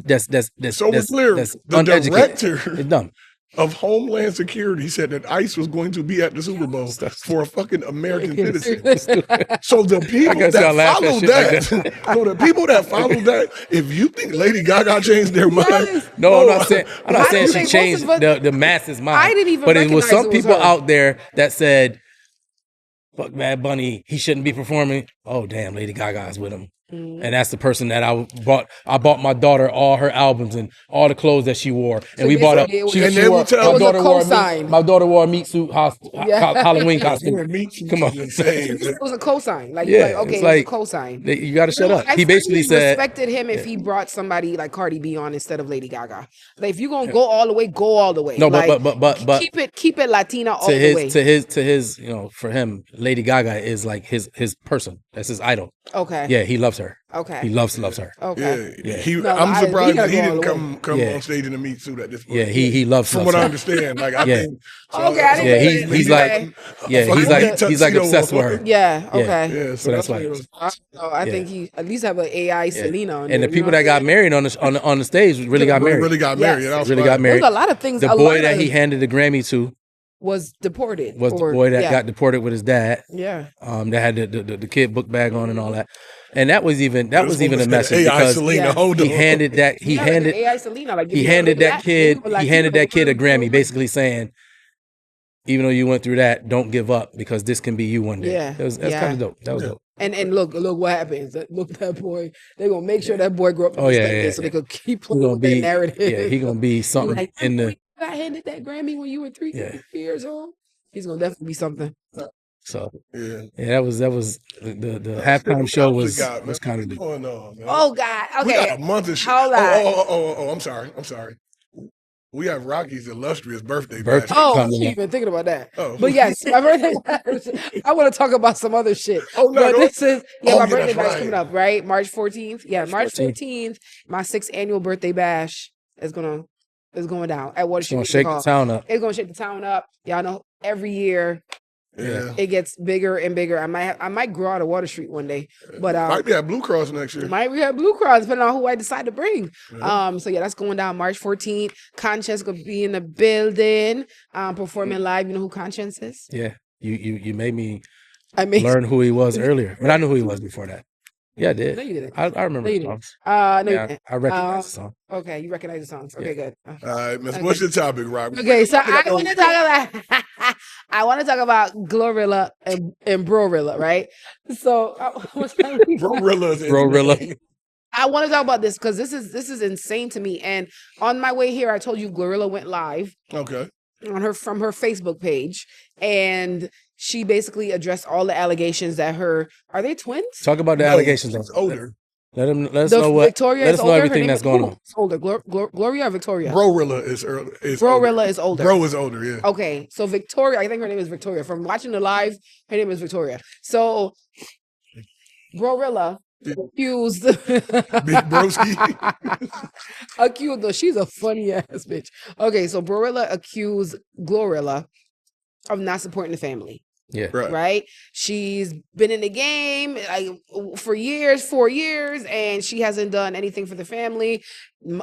so we're clear. that's the uneducated. Director It's dumb. of Homeland Security said that ICE was going to be at the Super Bowl for a fucking American citizen. So the people that followed that, so the people that followed that, if you think Lady Gaga changed their mind, no, I'm not saying she changed the masses' mind. I didn't even. But it was some people her. out there that said, "Fuck Bad Bunny, he shouldn't be performing." Oh damn, Lady Gaga's with him. And that's the person that I bought my daughter all her albums and all the clothes that she wore. And so we bought my daughter wore a meat suit Halloween costume. Come on. It was a cosign. Like, okay, it was a cosign. You got to shut up. He basically said respected him if he brought somebody like Cardi B on instead of Lady Gaga. Like, if you're gonna go all the way, go all the way. No, like, but keep it Latina all the way. To his, for him, Lady Gaga is like his person. That's his idol. Okay. Yeah, he loves her. Okay. He loves her. Okay. Yeah. I'm surprised that he didn't come on stage in a meat suit at this point. Yeah, he loves. From what I understand, like I think. He's like obsessed with her. Yeah. Okay. Yeah. So that's why. I think he at least have an AI Selena on and there, the people that got married on the stage really got married. Really got married. Yes. Really got married. There's a lot of things. The boy that he handed the Grammy to was deported. The boy that got deported with his dad. Yeah. That had the kid book bag on and all that. And that was even a message because he handed that kid a Grammy, basically saying, even though you went through that, don't give up because this can be you one day. Yeah. That's kind of dope. That was dope. And look what happens. Look, that boy. They're gonna make sure that boy grow up so they could keep playing with that narrative. Yeah, he gonna be something like, in the. I handed that Grammy when you were 3 years old. He's gonna definitely be something. So that was the halftime show was kind of. Oh God! Okay, we got a month of shit. Oh, I'm sorry. We have Rocky's illustrious birthday. Oh, you've been thinking about that. Oh. But yes, my birthday bash. I want to talk about some other shit. Oh no, but this is my birthday bash coming up, right? March 14th. Yeah, March 14th. My 6th annual birthday bash is going down at Water Street. It's gonna shake the town up. It's gonna shake the town up. Y'all know every year. Yeah. It gets bigger and bigger. I might grow out of Water Street one day, but might be at Blue Cross next year. Might be at Blue Cross, depending on who I decide to bring. So that's going down March 14th. Conscience gonna be in the building, performing live. You know who Conscience is? Yeah, you made me learn who he was earlier, but I knew who he was before that. Yeah, I did. No, you didn't. I remember the songs. No, you didn't. I recognize the song. Okay, you recognize the songs. Okay, good. All right, Miss. What's your topic, Rob? Okay, so I want to talk about Glorilla and Brorilla, right? So Brorilla. I want to talk about this because this is insane to me. And on my way here, I told you Glorilla went live. Okay. From her Facebook page, and she basically addressed all the allegations that are they twins? Talk about the allegations. She's older. Let us know what. Victoria let us know older. everything that's going on. It's older. Gloria or Victoria? Brorilla is older. Bro is older. Yeah. Okay, so Victoria, I think her name is Victoria. From watching the live, her name is Victoria. So Brorilla accused Big Broski. accused though she's a funny ass bitch. Okay, so Brorilla accused Glorilla of not supporting the family. Yeah. Right. She's been in the game like for 4 years, and she hasn't done anything for the family.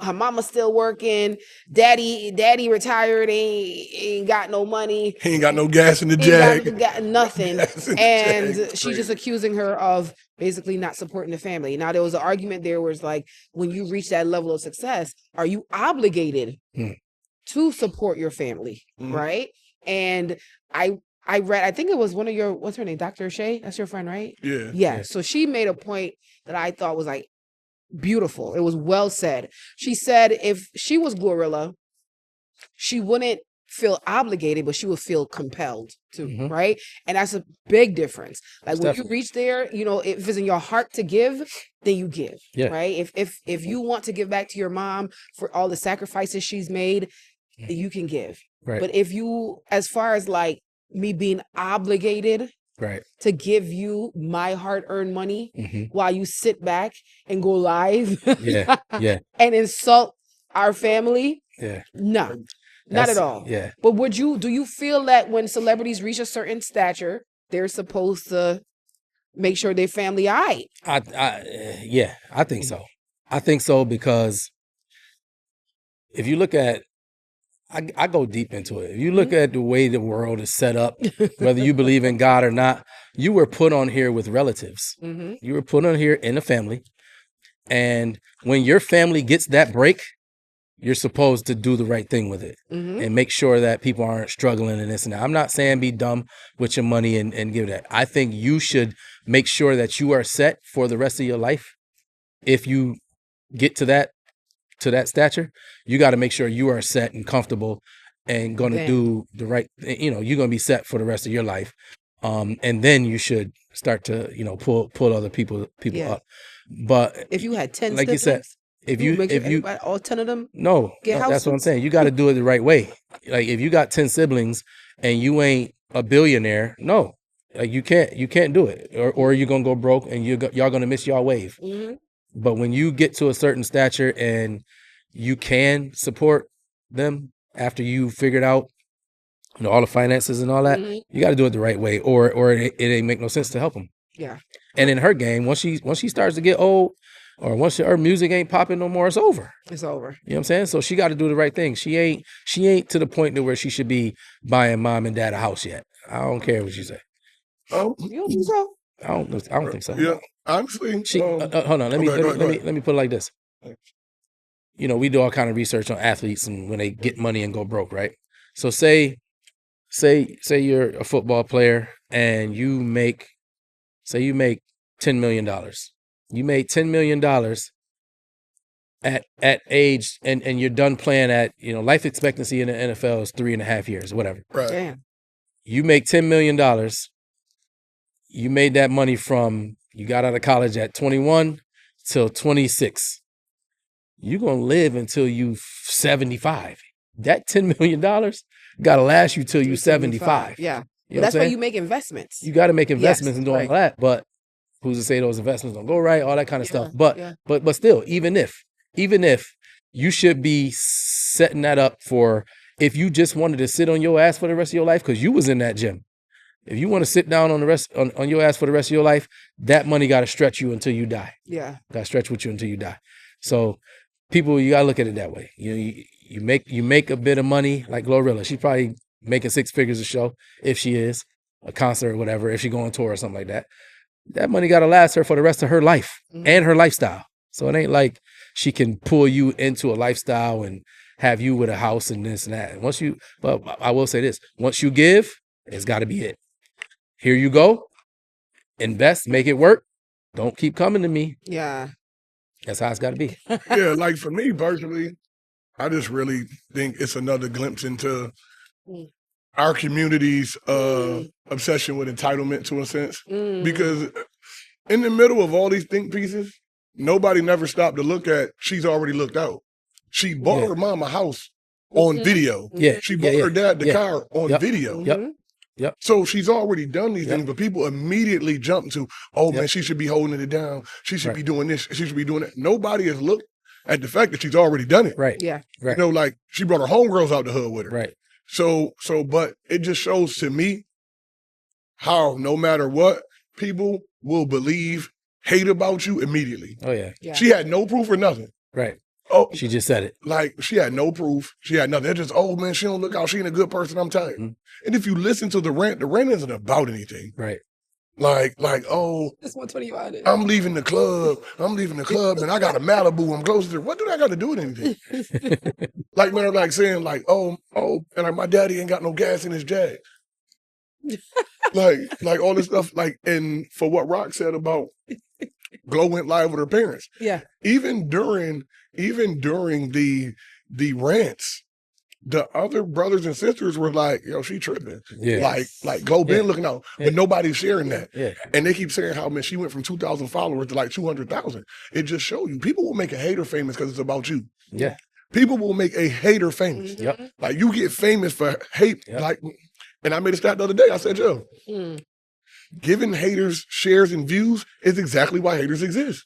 Her mama's still working. Daddy retired. Ain't got no money. He ain't got no gas in the jag. Got nothing. And she's just accusing her of basically not supporting the family. Now there was an argument there where it's like, when you reach that level of success, are you obligated to support your family? Right. And I read, I think it was one of your, what's her name? Dr. Shay? That's your friend, right? Yeah. So she made a point that I thought was like beautiful. It was well said. She said if she was Glorilla, she wouldn't feel obligated, but she would feel compelled to, right? And that's a big difference. Like when you reach there, if it's in your heart to give, then you give, right? If you want to give back to your mom for all the sacrifices she's made, you can give. Right. But if you, as far as like, me being obligated to give you my hard-earned money while you sit back and go live and insult our family. No, not at all. But do you feel that when celebrities reach a certain stature, they're supposed to make sure their family all right? I think so. I think so because if you look at I go deep into it. If you look at the way the world is set up, whether you believe in God or not, you were put on here with relatives. You were put on here in a family. And when your family gets that break, you're supposed to do the right thing with it and make sure that people aren't struggling and this and that. I'm not saying be dumb with your money and give that. I think you should make sure that you are set for the rest of your life. If you get to that stature, you got to make sure you are set and comfortable and going to do the right, you're going to be set for the rest of your life. And then you should start to, pull other people up. But if you had 10 like siblings, you said, if you all 10 of them, that's what I'm saying. You got to do it the right way. Like if you got 10 siblings and you ain't a billionaire, no, like you can't do it, or you're gonna go broke and y'all gonna miss y'all wave. But when you get to a certain stature and you can support them after you figured out, all the finances and all that, you got to do it the right way, or it ain't make no sense to help them. Yeah. And in her game, once she starts to get old, or once her music ain't popping no more, it's over. It's over. You know what I'm saying? So she got to do the right thing. She ain't to the point to where she should be buying mom and dad a house yet. I don't care what you say. You don't think so? I don't think so. Yeah, honestly. Hold on. Let me put it like this. We do all kind of research on athletes and when they get money and go broke, right? So say you're a football player and you make $10 million. You made $10 million at age, and you're done playing at, life expectancy in the NFL is 3.5 years, whatever. Right. Damn. You make $10 million. You made that money from, you got out of college at 21 till 26. You're going to live until you 75. That $10 million got to last you till you 75. Yeah. That's why you make investments. You got to make investments and do all that. But who's to say those investments don't go right? All that kind of stuff. But still, even if you should be setting that up for, if you just wanted to sit on your ass for the rest of your life, because you was in that gym. If you want to sit down on your ass for the rest of your life, that money got to stretch you until you die. Yeah. Got to stretch with you until you die. So people, you got to look at it that way. You make a bit of money, like Glorilla. She's probably making 6 figures a show, if she is, a concert or whatever, if she go on tour or something like that. That money got to last her for the rest of her life and her lifestyle. So it ain't like she can pull you into a lifestyle and have you with a house and this and that. But I will say this, once you give, it's got to be it. Here you go. Invest, make it work. Don't keep coming to me. Yeah. That's how it's got to be. Yeah, like for me personally, I just really think it's another glimpse into our community's obsession with entitlement, to a sense. Because in the middle of all these think pieces, nobody never stopped to look at, she's already looked out. She bought her mom a house on video. Yeah. She bought her dad the car on video. Yep. So she's already done these things, but people immediately jump to, man, she should be holding it down. She should be doing this. She should be doing that. Nobody has looked at the fact that she's already done it. Right. Yeah. Right. Like she brought her homegirls out the hood with her. Right. So, but it just shows to me how no matter what, people will hate about you immediately. Oh yeah. She had no proof or nothing. Right. Oh, she just said it. Like she had no proof. She had nothing. They're just, man, she don't look out. She ain't a good person. I'm tired. And if you listen to the rant isn't about anything. Right. Like, That's 120 you out. I'm leaving the club, and I got a Malibu I'm close to. What do that got to do with anything? Like, man, like saying, like, and like my daddy ain't got no gas in his Jag. like all this stuff, like, and for what Rock said about Glow went live with her parents. Yeah. Even during the rants, the other brothers and sisters were like, yo, she tripping. Yeah. Like Glow been looking out, but nobody's sharing that. Yeah. And they keep saying how, man, she went from 2,000 followers to like 200,000. It just shows you. People will make a hater famous because it's about you. Yeah. People will make a hater famous. Yep. Like you get famous for hate. Yep. Like, and I made a stat the other day. I said, yo, giving haters shares and views is exactly why haters exist.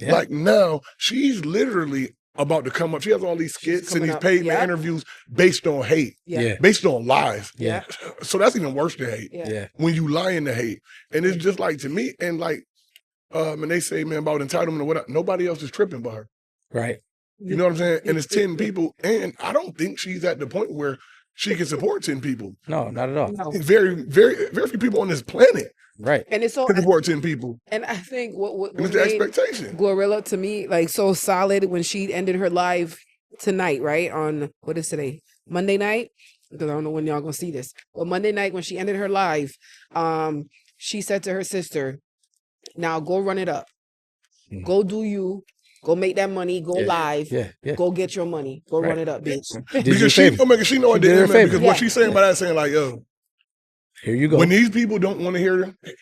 Yeah. Like now, she's literally about to come up. She has all these skits and these paid interviews based on hate, based on lies. Yeah. So that's even worse than hate. Yeah. When you lie in the hate. And it's just like, to me, and like, and they say, man, about entitlement or whatever, nobody else is tripping by her. Right. You know what I'm saying? And it's 10 people. And I don't think she's at the point where she can support 10 people. No, not at all. No. Very, very, very few people on this planet Right. And it's so can support 10 people. and I think what And it's the made expectation. Glorilla to me like so solid when she ended her live tonight, right? On what is today? Monday night? Because I don't know when y'all gonna see this. But Monday night when she ended her live, she said to her sister, now go run it up. Mm. Go do you. Go make that money. Go live. Yeah. Go get your money. Go run it up, bitch. Because she know at the end, man, because what she's saying by that saying like, yo, here you go. when these people don't want to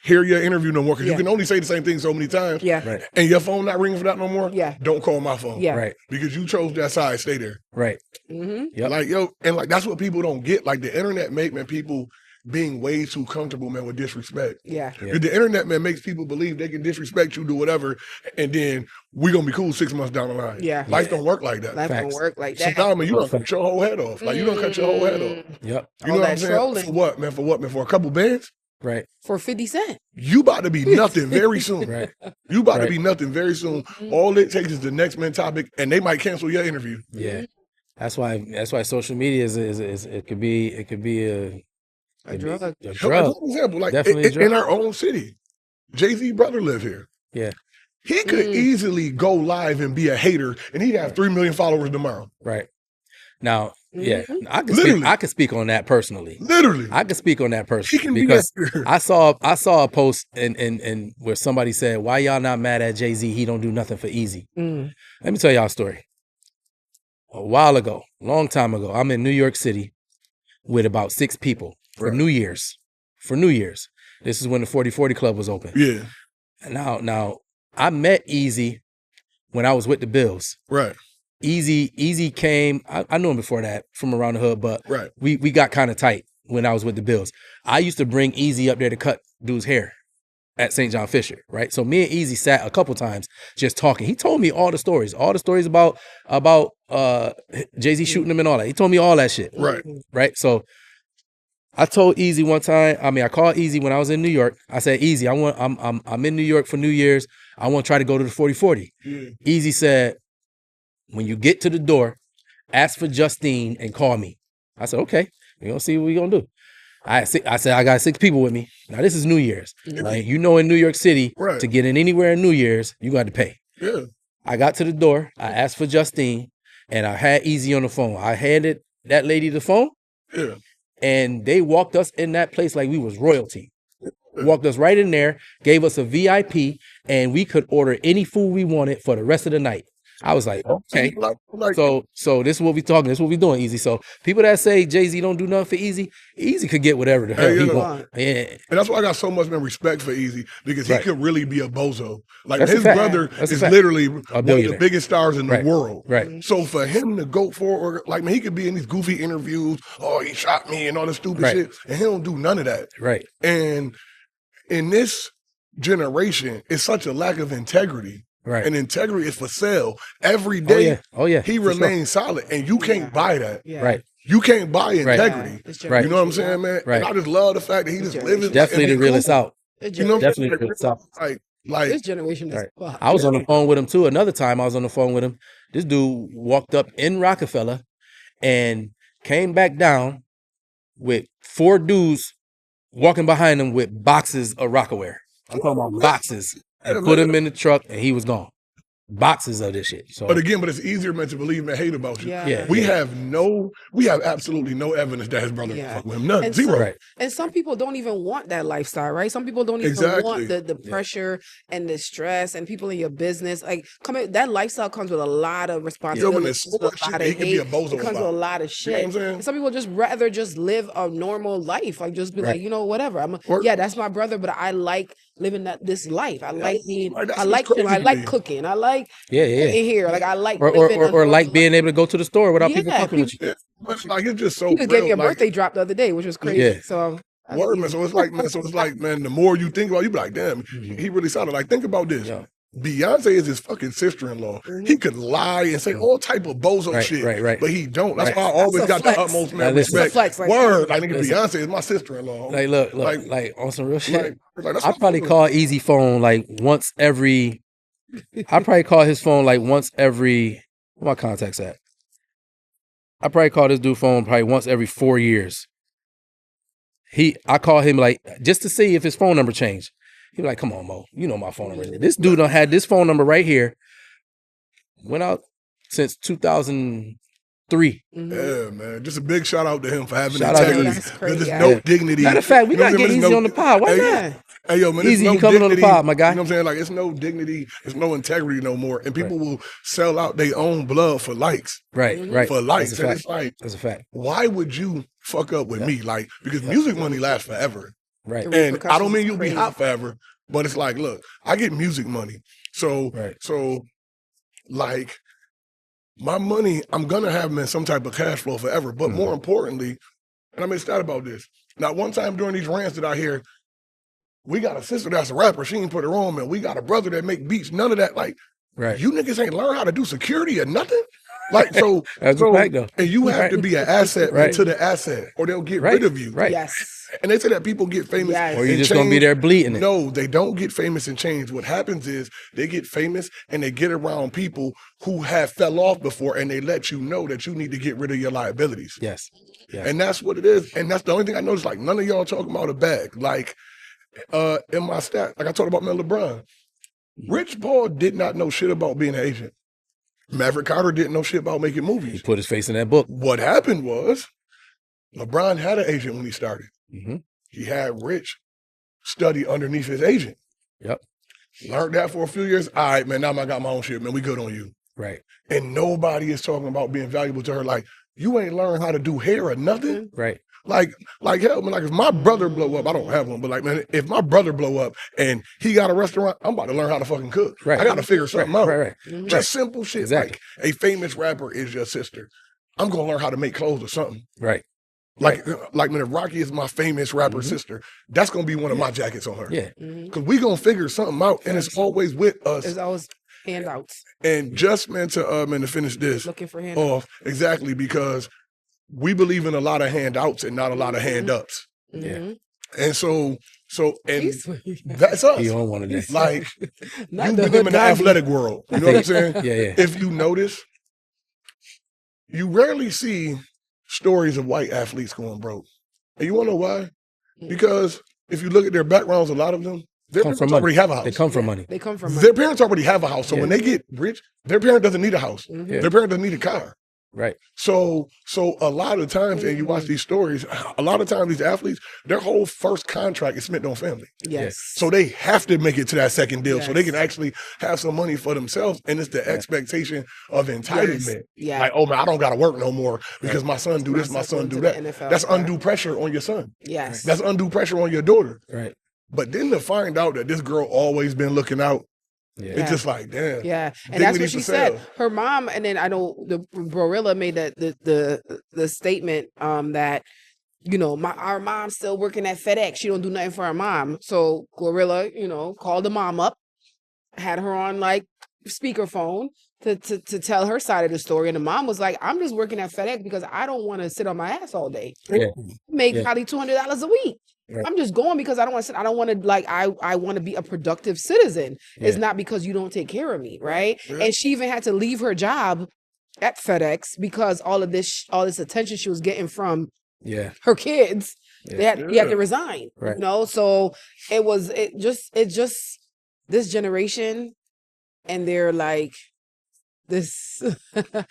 hear your interview no more, because you can only say the same thing so many times, Right. and your phone not ringing for that no more, Yeah. don't call my phone. Yeah. Right. Because you chose that side, stay there. Right. Mm-hmm. Yep. Like, yo, and like that's what people don't get. Like the internet make people being way too comfortable, man, with disrespect. Yeah. Yeah. The internet, man, makes people believe they can disrespect you, do whatever, and then we're gonna be cool 6 months down the line. Yeah. Life don't work like that. Life Facts. don't work like So that. now, man, you don't cut your whole head off. Like you don't cut your whole head off. Yep. You All know what that I'm saying? trolling. For what, man? For what, man? For a couple bands? Right. For 50 cents. You about to be nothing very soon. Right. You about to Right. be nothing very soon. All it takes is the next man topic, and they might cancel your interview. Yeah. That's why social media is it could be A drug. A Like, drug. for example, like Definitely a drug. in our own city, Jay-Z brother live here. Yeah. He could easily go live and be a hater, and he'd have 3 million followers tomorrow. Right. Now, yeah, Mhm. I could speak on that personally. Literally, I could speak on that he personally can be because a hater. I saw a post and where somebody said, "Why y'all not mad at Jay-Z? He don't do nothing for Easy." Mm. Let me tell y'all a story. A while ago, long time ago, I'm in New York City with about 6 people for Right. New Year's. For New Year's, this is when the 40/40 Club was open. Yeah, Now I met Easy when I was with the Bills. right, Easy came. I knew him before that from around the hood, but right. we got kind of tight when I was with the Bills. I used to bring Easy up there to cut dude's hair at St. John Fisher, right? So me and Easy sat a couple times just talking. He told me all the stories about Jay-Z shooting him and all that. He told me all that shit, Right. right? So I told Easy one time. I called Easy when I was in New York. I said, Easy, I'm in New York for New Year's. I want to try to go to the 40/40. Yeah. Easy said, when you get to the door, ask for Justine and call me. I said, okay, we're going to see what we're going to do. I said, I got 6 people with me. Now, this is New Year's. Like, you know, in New York City, Right. to get in anywhere in New Year's, you got to pay. Yeah. I got to the door. I asked for Justine, and I had Easy on the phone. I handed that lady the phone, Yeah. and they walked us in that place like we was royalty. Walked us right in there, gave us a VIP, and we could order any food we wanted for the rest of the night. I was like, okay. Like, So this is what we talking. This is what we doing, Easy. So people that say Jay-Z don't do nothing for Easy could get whatever the hell Hey, he yeah. want. Yeah. and that's why I got so much respect for Easy, because he Right. could really be a bozo. Like That's a his fact. brother That's a is fact. literally one of the billionaire. biggest stars in Right. the world. Right. So for him to go forward, like, man, he could be in these goofy interviews. Oh, he shot me and all this stupid Right. shit, and he don't do none of that. Right. And in this generation, it's such a lack of integrity. Right. And integrity is for sale. Every Oh day, yeah. Oh yeah. he For sure. remains solid, and you can't buy that. Yeah. Right. You can't buy Right. integrity. This Right. You know what I'm generation, saying, man? Right. And I just love the fact that he just Generation. lives Definitely the and be realest cool. out. This You know, generation, Definitely the realest out. like this generation is Right. fucked. I was on the phone with him too. Another time I was on the phone with him. This dude walked up in Rockefeller and came back down with 4 dudes walking behind him with boxes of Rockaware. I'm talking about boxes. And put him in the truck and he was gone. Boxes of this shit. So But again, it's easier, man, to believe and hate about you. Yeah. Yeah. We have absolutely no evidence that his brother Yeah. fucked with him. None. And Zero. right. And some people don't even want that lifestyle, right? Some people don't even Exactly. want the pressure and the stress and people in your business. Like, that lifestyle comes with a lot of responsibility. it's so with a much shit lot that he of can be a hate. bozo It comes with about. a lot of You know shit. what I'm saying? And some people just rather just live a normal life. Like, just be Right. like, you know, whatever. Work. Yeah, that's my brother, but I like living this life. I like being, Like, that's I what's like crazy I to like me. cooking. I like Yeah, yeah. in here. Like, I like Or living a or like normal being able to go to the store without people Yeah, fucking with you. Yeah. But like, it's just so He just real. gave me a like, birthday drop the other day, which was crazy. Yeah. So I Word, think man. So it's like, man, the more you think about it, you be like, damn, he really sounded like, think about this. Yeah. Beyonce is his fucking sister-in-law. He could lie and say all type of bozo Right, shit, right. but he don't. That's Right. why I always That's a got flex. the utmost Now man listen. respect. It's a flex, like- Word, like nigga, Listen. Beyonce is my sister-in-law. Like look, Like- on some real shit. That's I what probably I'm call Easy phone like once every. I probably call his phone like once every Where my contacts at? I probably call this dude phone probably once every 4 years. I call him like just to see if his phone number changed. He be like, "Come on, Mo, you know my phone number." This dude done had this phone number right here. Went out since 2003. Yeah, man. Just a big shout out to him for having Shout out to integrity. Easy. There's no dignity. Matter of fact, we You know gotta what I'm get saying? Easy on the pod. Why Hey, not? Hey, yo, man, Easy, there's you no coming on the dignity. pod, my guy. You know what I'm saying? Like, it's no dignity, it's no integrity no more. And people will sell out their own blood for likes. Right. For likes. That's a And fact. it's like, That's a fact. why would you fuck up with me? Like, because music money lasts forever. Right. The And I don't mean repercussions you'll be crazy. hot forever, but it's like, look, I get music money. So, Right. like, my money, I'm going to have them in some type of cash flow forever. But more importantly, and I'm excited about this. Now, one time during these rants that I hear, we got a sister that's a rapper. She ain't put her on, man. We got a brother that make beats. None of that. Like, Right. you niggas ain't learn how to do security or nothing. Like, so, That's a fact, though. and you have Right. to be an asset Right. to the asset, or they'll get Right. rid of you. Right. Yes. And they say that people get famous. Yes. Or you and just gonna be change. there bleeding it. No, they don't get famous and change. What happens is they get famous and they get around people who have fell off before, and they let you know that you need to get rid of your liabilities. Yes. Yes. And that's what it is. And that's the only thing I noticed. Like, none of y'all talking about a bag. Like, in my stat, like I talked about, man, LeBron. Rich Paul did not know shit about being an agent. Maverick Carter didn't know shit about making He movies. put his face in that book. What happened was LeBron had an agent when he started. Mm-hmm. He had Rich study underneath his agent. Yep. Learned that for a few years. All right, man, now I got my own shit, man. We good on you. Right. And nobody is talking about being valuable to her. Like, you ain't learned how to do hair or nothing. Right. Like hell, man, like if my brother blow up, I don't have one, but like, man, if my brother blow up and he got a restaurant, I'm about to learn how to fucking cook. Right. I got to figure something out. Right. Just simple shit. Exactly. Like, a famous rapper is your sister. I'm going to learn how to make clothes or something. Right. Like when if Rocky is my famous rapper sister, that's going to be one of my jackets on her. Yeah. Because we going to figure something out, and it's always with us. There's always handouts. And just, man, to finish this Looking for handouts. off, exactly, because we believe in a lot of handouts and not a lot of hand-ups. Mhm. And so, and He's sweet. that's us. He on one of them. Like, Not you've the been hood in the Gandhi. athletic world. You know what I'm saying? Yeah. If you notice, you rarely see stories of white athletes going broke. And you want to know why? Because if you look at their backgrounds, a lot of them, their Come from parents money. already have a house. They come from money. They come from Their parents already have a house. So Yeah. when they get rich, their parent doesn't need a house. Mhm. Yeah. Their parent doesn't need a car. Right. So a lot of times, and you watch these stories, a lot of times these athletes, their whole first contract is spent on family. Yes. So they have to make it to that second deal so they Yes. can actually have some money for themselves. And it's the expectation of entitlement. Yeah. Like, oh man, I don't got to work no more because my son do this, my son do that. That's undue pressure on your son. Yes. That's undue pressure on your daughter. Right. But then to find out that this girl always been looking out, Yeah. it's just like, damn. Yeah, and that's Dignity what she for said. sale. Her mom, and then I know the Barilla made that the statement that our mom's still working at FedEx. She don't do nothing for her mom. So Gorilla, called the mom up, had her on like speakerphone to tell her side of the story, and the mom was like, "I'm just working at FedEx because I don't want to sit on my ass all day. Yeah. Make Yeah. probably $200 a week." Right. I'm just going because I don't want to sit. I don't want to I want to be a productive citizen. It's Yeah. not because you don't take care of me, right? Yeah. And she even had to leave her job at FedEx because all this attention she was getting from Yeah. her kids. Yeah. He had to resign. Right. So it just this generation, and they're like this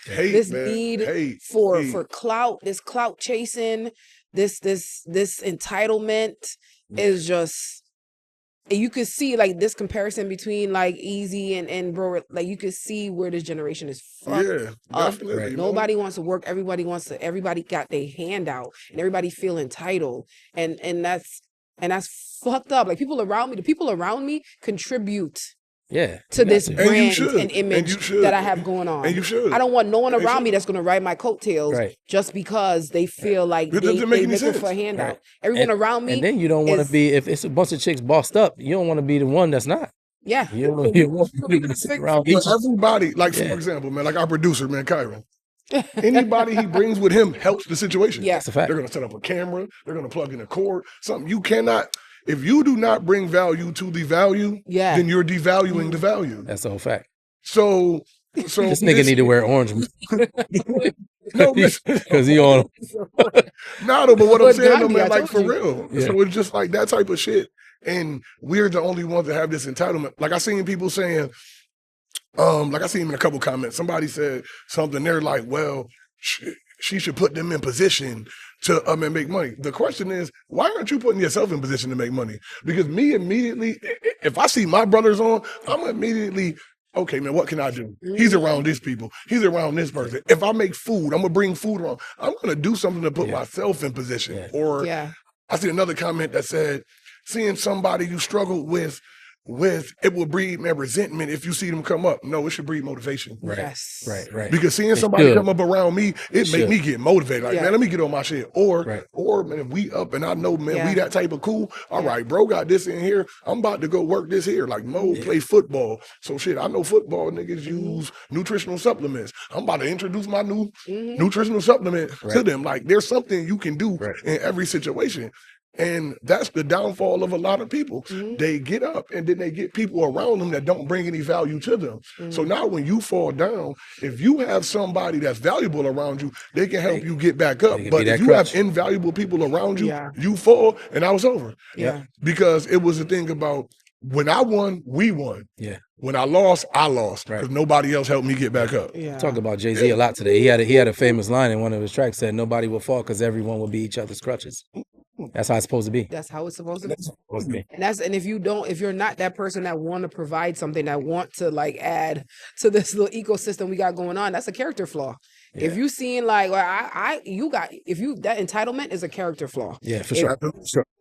Hate, this man. need Hate. for clout, this clout chasing, this entitlement is just, and you could see like this comparison between like Easy and Bro, like you could see where this generation is fucked. Yeah, up. definitely. Right. you know? Nobody wants to work. Everybody got their hand out, and everybody feel entitled, and that's fucked up. Like the people around me contribute Yeah. to You got this to. And you brand should. and And image you should. that I have going on. And you should. I don't want no one And you around should. me that's going to ride my coattails Right. just because they feel like It they doesn't make any looking sense. for a handout. Right. Everyone And- around me, And then you don't want is- to be, if it's a bunch of chicks bossed up, you don't want to be the one that's not. yeah. You don't you want people to sit around But each everybody, like Yeah. for example, man, like our producer, man, Kyron. Anybody he brings with him helps the situation. Yeah. That's a fact. They're gonna set up a camera, they're gonna plug in a cord, something. You cannot, if you do not bring value to the value, Yeah. then you're devaluing the value. That's the whole fact. So So This nigga need to wear orange. no, because he on. No, but what I'm But saying, though, Gandhi, man, I like told for you. real. Yeah. So it's just like that type of shit, and we're the only ones that have this entitlement. Like I seen people saying, like I seen in a couple comments, somebody said something. They're like, well, she should put them in position to and make money. The question is, why aren't you putting yourself in position to make money? Because me immediately, if I see my brothers on, I'm immediately, okay, man, what can I do? He's around these people. He's around this person. If I make food, I'm gonna bring food around. I'm gonna do something to put myself in position. Yeah. Or Yeah. I see another comment that said, seeing somebody you struggle with it will breed resentment if you see them come up. No, it should breed motivation. Right. Yes. Right. Because seeing somebody come up around me, it make me get motivated. Like, Yeah. man, let me get on my shit. Or man, if we up and I know, man, we that type of cool. All right, bro, got this in here. I'm about to go work this here. Like Mo play football. So shit, I know football niggas use nutritional supplements. I'm about to introduce my new nutritional supplement to them. Like there's something you can do in every situation. And that's the downfall of a lot of people. They get up and then they get people around them that don't bring any value to them. So now when you fall down, if you have somebody that's valuable around you, they can help you get back up. But if you have invaluable people around you, you fall and I was over. Yeah. Because it was a thing about when I won, we won. Yeah. When I lost because nobody else helped me get back up. Yeah. Talked about Jay-Z a lot today. He had a famous line in one of his tracks, said nobody will fall because everyone will be each other's crutches. That's how it's supposed to be. That's how it's supposed to be. And if you're not that person that want to provide something, that want to like add to this little ecosystem we got going on, that's a character flaw. Yeah. If you seeing like, well, that entitlement is a character flaw. Yeah, for sure.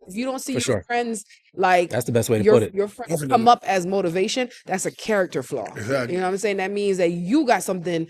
If you don't see your friends like, that's the best way to put it. Your friends come up as motivation. That's a character flaw. Exactly. You know what I'm saying? That means that you got something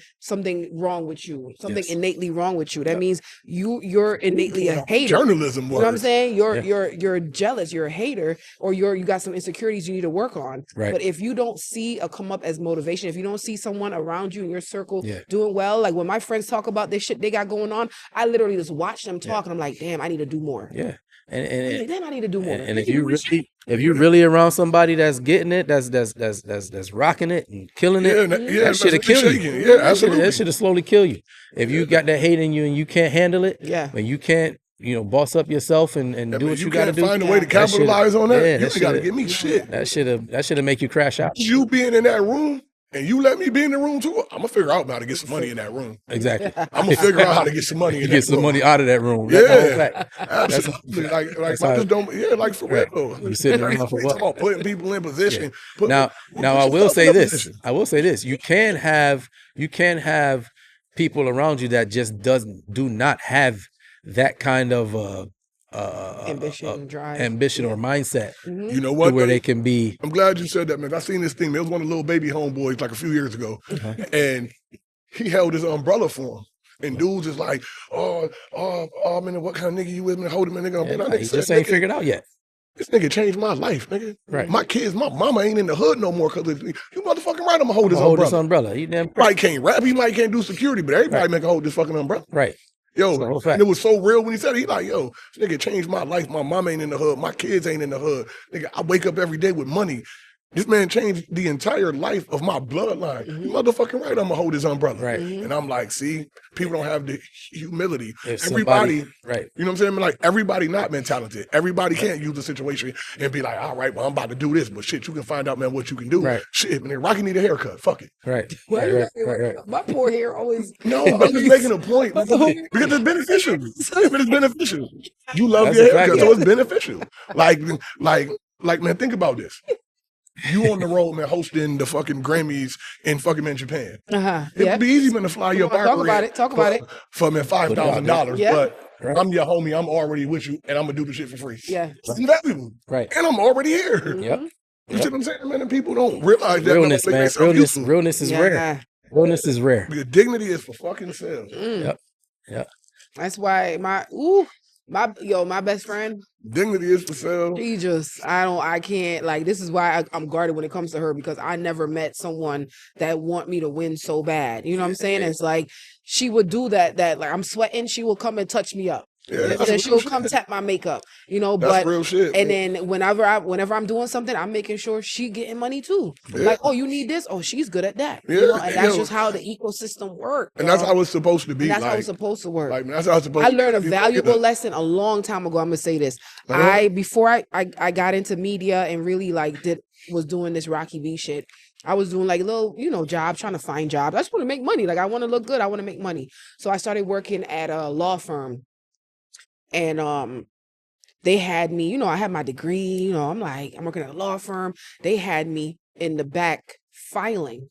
wrong with you, something innately wrong with you. That means you're innately a hater. Journalism work. You know what I'm saying? You're jealous. You're a hater, or you got some insecurities you need to work on. Right. But if you don't see a come up as motivation, if you don't see someone around you in your circle doing well, like when my friends talk about this shit they got going on, I literally just watch them talk, and I'm like, damn, I need to do more. Yeah. And then I need to do more. And if you really around somebody that's getting it, that's rocking it and killing it, that shit'll kill you. Yeah, absolutely. That shit'll slowly kill you. If you got that hate in you and you can't handle it, and you can't, boss up yourself and do what you got to do. Find a way to capitalize on that. You got to give me shit. That shit'll make you crash out. You being in that room. And you let me be in the room too. I'm gonna figure out how to get some money in that room. Exactly. I'm gonna figure out how to get some money. Get some money out of that room. Yeah, absolutely. Like I just don't. Yeah, like for real. You sitting around for what? Putting people in position. Now I will say this. You can have people around you that just do not have that kind of ambition or mindset. You know what? Where they can be. I'm glad you said that, man. I seen this thing. There was one of the little baby homeboys like a few years ago, and he held his umbrella for him. And dudes is like, oh, man, what kind of nigga you with me? Hold him, nigga. He just ain't figured out yet. This nigga changed my life, nigga. Right. My kids, my mama ain't in the hood no more because you motherfucking right. I'm gonna hold this umbrella. He damn might can't rap. He might can't do security, but everybody make hold this fucking umbrella. Right. Yo, and it was so real when he said it. He like, yo, this nigga changed my life. My mom ain't in the hood. My kids ain't in the hood. Nigga, I wake up every day with money. This man changed the entire life of my bloodline. You motherfucking right, I'm gonna hold his umbrella. Right. And I'm like, see, people don't have the humility. Everybody, right. You know what I'm saying? Like, everybody not been talented. Everybody can't use the situation and be like, all right, well, I'm about to do this, but shit, you can find out, man, what you can do. Right. Shit, man, Rocky need a haircut. Fuck it. Right. My poor hair always. No, I'm just making a point because it's beneficial. It's beneficial. You love your haircut, so it's beneficial. Like, man, think about this. You on the road, man, hosting the fucking Grammys in fucking Japan. It would be easy, man, to fly your barber. Talk about it. For man, $5,000. But I'm your homie. I'm already with you, and I'm gonna do the shit for free. Yeah, it's invaluable. Right. And I'm already here. Yep. You see what I'm saying, man? And people don't realize that. Realness, man. Realness is rare. Realness is rare. Because dignity is for fucking sales. Yep. That's why my best friend. Dignity is for sale. She just, I can't, like, this is why I'm guarded when it comes to her, because I never met someone that want me to win so bad. You know what I'm saying? It's like, she would do that, like, I'm sweating, she will come and touch me up. Yeah, And then she'll come tap my makeup, you know. That's But real shit. and then whenever I'm doing something, I'm making sure she getting money too. Yeah. Like, oh, you need this? Oh, she's good at that. Yeah, You know, and that's yo. just how the ecosystem works. And that's how it's supposed to be. And that's how like, it's supposed to work. like that's how it's supposed I to learned a be. valuable lesson a long time ago. I'm gonna say this. Before I got into media and really like was doing this Rocky V shit. I was doing like little, you know, jobs, trying to find jobs. I just want to make money. Like I want to look good. I want to make money. So I started working at a law firm, and they had me. You know, I had my degree. You know, I'm working at a law firm. They had me in the back filing.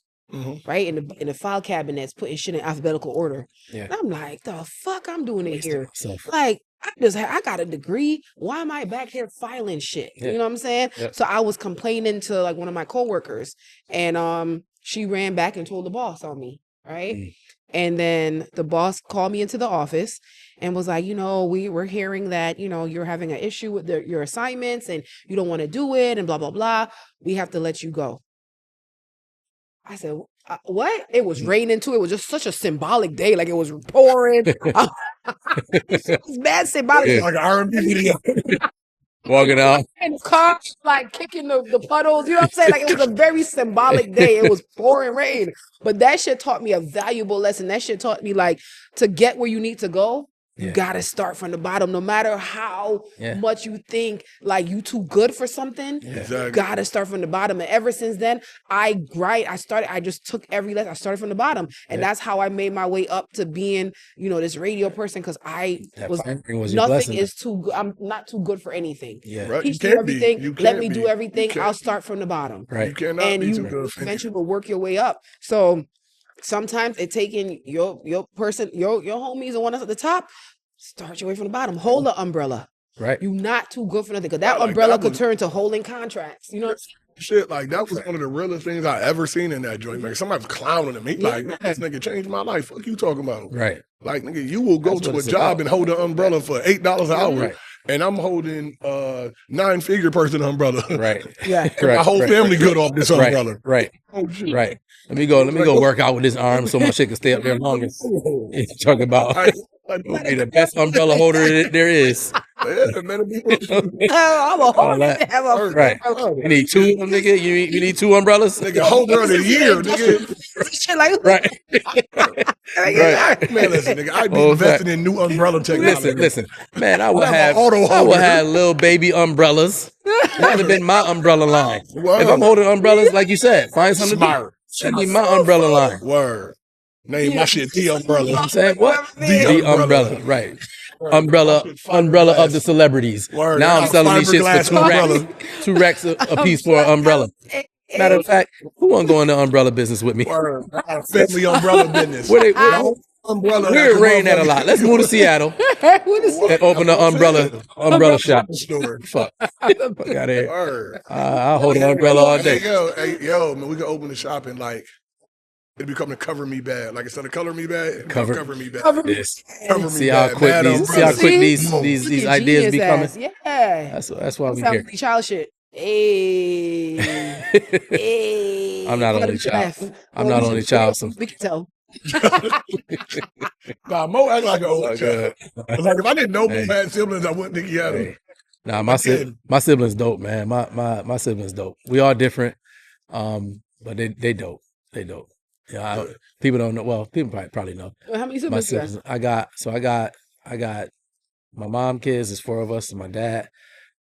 Right in the file cabinets, putting shit in alphabetical order. Yeah. And I'm like, the fuck I'm doing it here? Like, I got a degree. Why am I back here filing shit? Yeah. You know what I'm saying? Yeah. So I was complaining to like one of my coworkers, and she ran back and told the boss on me. Right. And then the boss called me into the office and was like, you know, we're hearing that, you know, you're having an issue with your assignments and you don't want to do it and blah, blah, blah. We have to let you go. I said, what? It was raining too. It was just such a symbolic day. Like it was pouring. It was bad symbolic. Yeah. Like an R&B video. Walking out. And the car, like kicking the puddles. You know what I'm saying? Like it was a very symbolic day. It was pouring rain. But that shit taught me a valuable lesson. That shit taught me like to get where you need to go. You gotta start from the bottom, no matter how much you think like you too good for something. You gotta start from the bottom. And ever since then, I just took every lesson. I started from the bottom, and that's how I made my way up to being, you know, this radio person. Because nothing is too good. I'm not too good for anything. Yeah, right. Teach me everything. Let me do everything. I'll start from the bottom. Right. You cannot and be you too good. eventually will work your way up. So sometimes it taking your homies and one that's at the top. Start your way from the bottom. Hold the umbrella. Right. You're not too good for nothing. Because that umbrella could turn to holding contracts. You know what I'm saying? Shit, like that was one of the realest things I ever seen in that joint. Man, somebody's clowning at me. Like, this nigga changed my life. Fuck you talking about? Right. Like, nigga, you will go to a job and hold an umbrella for $8 an hour. Right. And I'm holding a 9-figure person umbrella. Right. Yeah. My whole family good off this umbrella. Right. Oh shit. Right. Let me go work out with this arm so my shit can stay up there longer. Talking about be the best umbrella holder there is. I'm a holder. Right. You need two of them, nigga. You need two umbrellas. Nigga, holder of the year, nigga. Shit like right. Right. Man, listen, nigga, I'd be investing in new umbrella technology. Listen, man, I would have little baby umbrellas. That would have been my umbrella line. Word. If I'm holding umbrellas, like you said, find something smart. That'd be my umbrella line. Word. Name my shit the umbrella. You know what I'm saying? What? The umbrella. Right. Umbrella of the celebrities. Word. Now I'm selling these shits for $2 racks a piece for an umbrella. Matter of fact, who want to go in the umbrella business with me? Word. Family umbrella business. Umbrella. We're rain that a lot. Let's move to Seattle and open an umbrella shop. Fuck out of here. I'll hold an umbrella all day. Yo, man, we can open the shop and like it'll become the cover me bad. Like instead of color me bad, cover me bad. Cover me see how quick these ideas be coming. Yeah, that's why we here. Child shit. Hey. I'm not only child. I'm not only child. So we can tell. Nah, Mo act like an old child. Like if I didn't know Mo had siblings, I wouldn't think he had them. Nah, my siblings dope, man. My siblings dope. We all different, but they dope. They dope. Yeah, people don't know. Well, people probably know. How many siblings you got? I got my mom kids. There's 4 of us, and my dad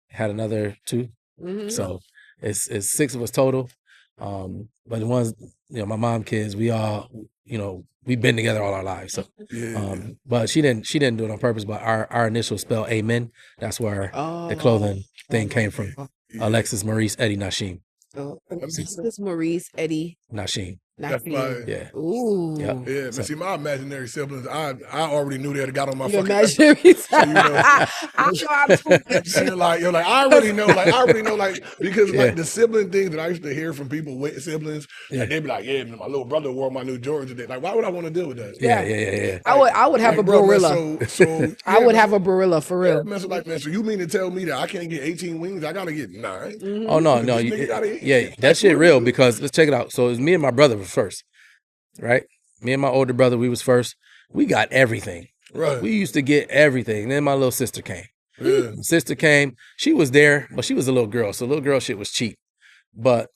had another 2. Mm-hmm. So it's 6 of us total. But the ones, my mom kids, we all, we've been together all our lives. So, but she didn't do it on purpose. But our initials spell Amen. That's where the clothing thing came from. Alexis Maurice Eddie Nashim. Alexis Maurice Eddie Nashim. That's fine. Yeah. Ooh. Yep. Yeah, but see, my imaginary siblings, I already knew they'd got on my fucking imaginary siblings. I already know, because like the sibling things that I used to hear from people with siblings, like, they'd be like, yeah, my little brother wore my new Jordans today. Like, why would I want to deal with that? Yeah. I would have a Barilla. I would have a Barilla for real. Man, so you mean to tell me that I can't get 18 wings? I gotta get 9. Mm-hmm. Oh no, that shit real, because let's check it out. So it's me and my brother was first, right? Me and my older brother, we was first. We got everything. Right. We used to get everything. Then my little sister came. Yeah. My sister came. She was there, but she was a little girl. So little girl shit was cheap. But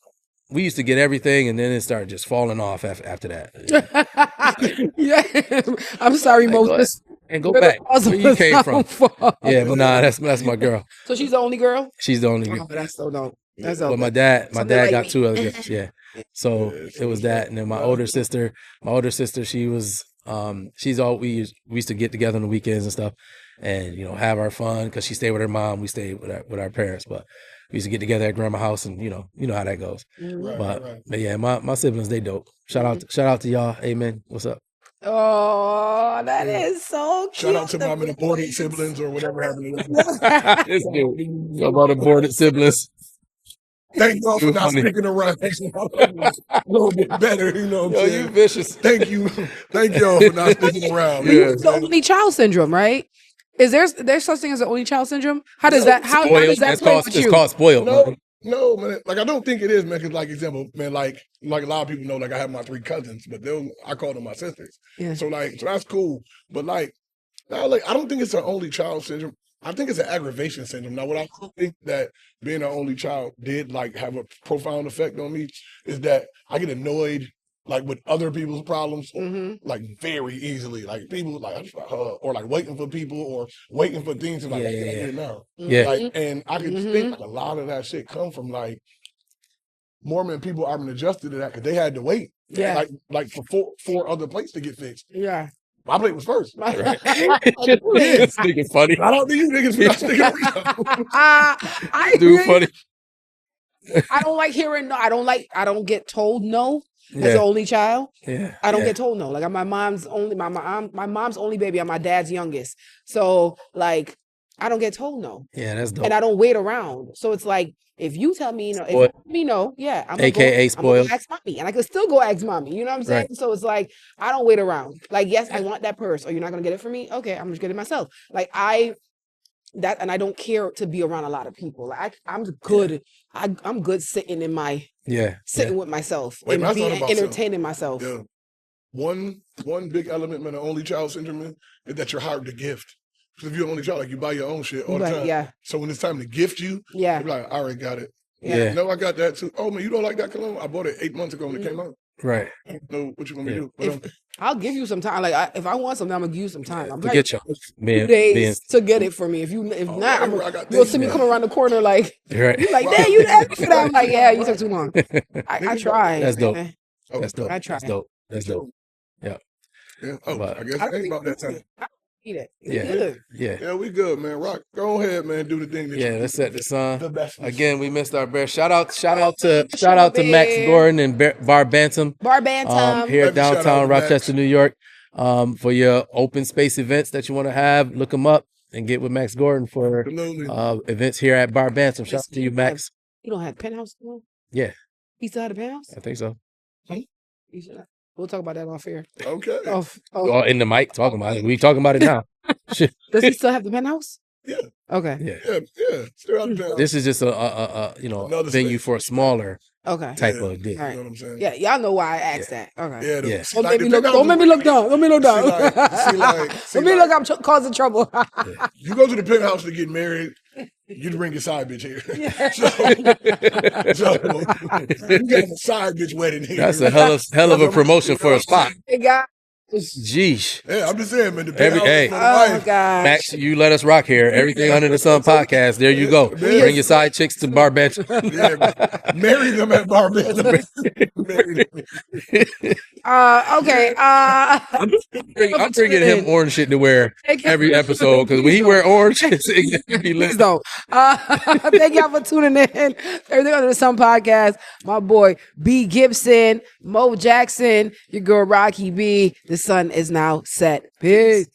we used to get everything, and then it started just falling off after that. Yeah. I'm sorry, Moses. And go back where you came from. Yeah, but nah, that's my girl. So she's the only girl? She's the only girl. Oh, that's so dope. That's But my dad got two other girls. Yeah. So it was that. And then my older sister, she was we used to get together on the weekends and stuff and, you know, have our fun because she stayed with her mom. We stayed with our parents, but we used to get together at grandma's house and, you know how that goes. Mhm. But yeah, my siblings, they dope. Shout out to y'all. Amen. What's up? Oh, that is so cute. Shout out to mom and aborted siblings or whatever happened to them. This dude. Talk about aborted siblings. Thank y'all for not sticking around. A little bit better, you know what I'm saying? You vicious. Thank y'all for not sticking around. Yeah. The only child syndrome, right? Is there's such thing as an only child syndrome? How does that play with you? It's called spoiled. No, man. Like I don't think it is, man. Cause like example, man, like a lot of people know, like I have my 3 cousins, but I call them my sisters. Yeah. So that's cool. But like, now, like I don't think it's an only child syndrome. I think it's an aggravation syndrome. Now, what I think that being an only child did like have a profound effect on me is that I get annoyed like with other people's problems, like very easily. Like people like or like waiting for people or waiting for things to like get now. Yeah. Like, and I can think like a lot of that shit come from like Mormon people aren't adjusted to that because they had to wait. Yeah. Like for 4 other plates to get fixed. Yeah. My plate was first. Right. This nigga funny. I don't think you niggas for not sticking around. I Dude, funny. I don't like hearing no. I don't get told no as an only child. Yeah. I don't get told no. Like my mom's only baby. I'm my dad's youngest. So like I don't get told no. Yeah, that's dope. And I don't wait around. So it's like if you tell me no, I'm AKA spoiled. I'm gonna ask mommy, and I could still go ask mommy. You know what I'm saying? Right. So it's like I don't wait around. Like yes, I want that purse. Oh, you're not gonna get it for me? Okay, I'm just getting it myself. Like I don't care to be around a lot of people. Like I'm good. I'm good sitting in my with myself and being entertaining myself. Yeah. One big element, man, of only child syndrome is that you're hired to gift. Because if you're only child, like you buy your own shit all the time. Yeah. So when it's time to gift you, you're like, I already got it. Yeah. No, I got that too. Oh man, you don't like that cologne? I bought it 8 months ago when it came out. Right. I don't know what you want me to do. But, I'll give you some time. Like if I want something, I'm gonna give you some time. I'm get you 2 days to get it for me. If not, you'll see me come around the corner like you're like, "Dang, you asked for that." I'm like, "Yeah, you took too long." I tried. That's dope. Man. That's dope. I tried. That's dope. Yeah. Yeah. Oh, I guess it ain't about that time. Eat it. Yeah, we good, man. Rock, go ahead, man. Do the thing. Let's set the sun. Again, we missed our bear. Shout out to Max Gordon and Bar Bantam. Here downtown Rochester, New York. For your open space events that you want to have, look them up and get with Max Gordon for events here at Bar Bantam. Shout out to you, Max. You don't have penthouse anymore? Yeah. He still had a penthouse? I think so. We'll talk about that off air. Okay. In the mic, talking about it. We talking about it now. Does he still have the penthouse? Yeah. Okay. Yeah. Still have the penthouse. This is just a venue for a smaller type of dick. Right. You know what I'm saying? Yeah, y'all know why I asked that. Okay. Yeah. Don't make me look down. Let me look down. Let me look. I'm causing trouble. You go to the penthouse to get married. You bring your side bitch here. So you got a side bitch wedding here. That's a hell of a promotion for a spot. Jeez. Yeah, I'm just saying, man. Oh God, Max, you let us rock here. Everything under the sun podcast. There you go. Bring your side chicks to Bar Bantam. Marry them at Bar Bantam. Okay. I'm bringing him orange shit to wear every episode because when he wear orange, please don't. Thank y'all for tuning in. Everything under the sun podcast. My boy B Gibson, Mo Jackson, your girl Rocky B. The sun is now set. Peace.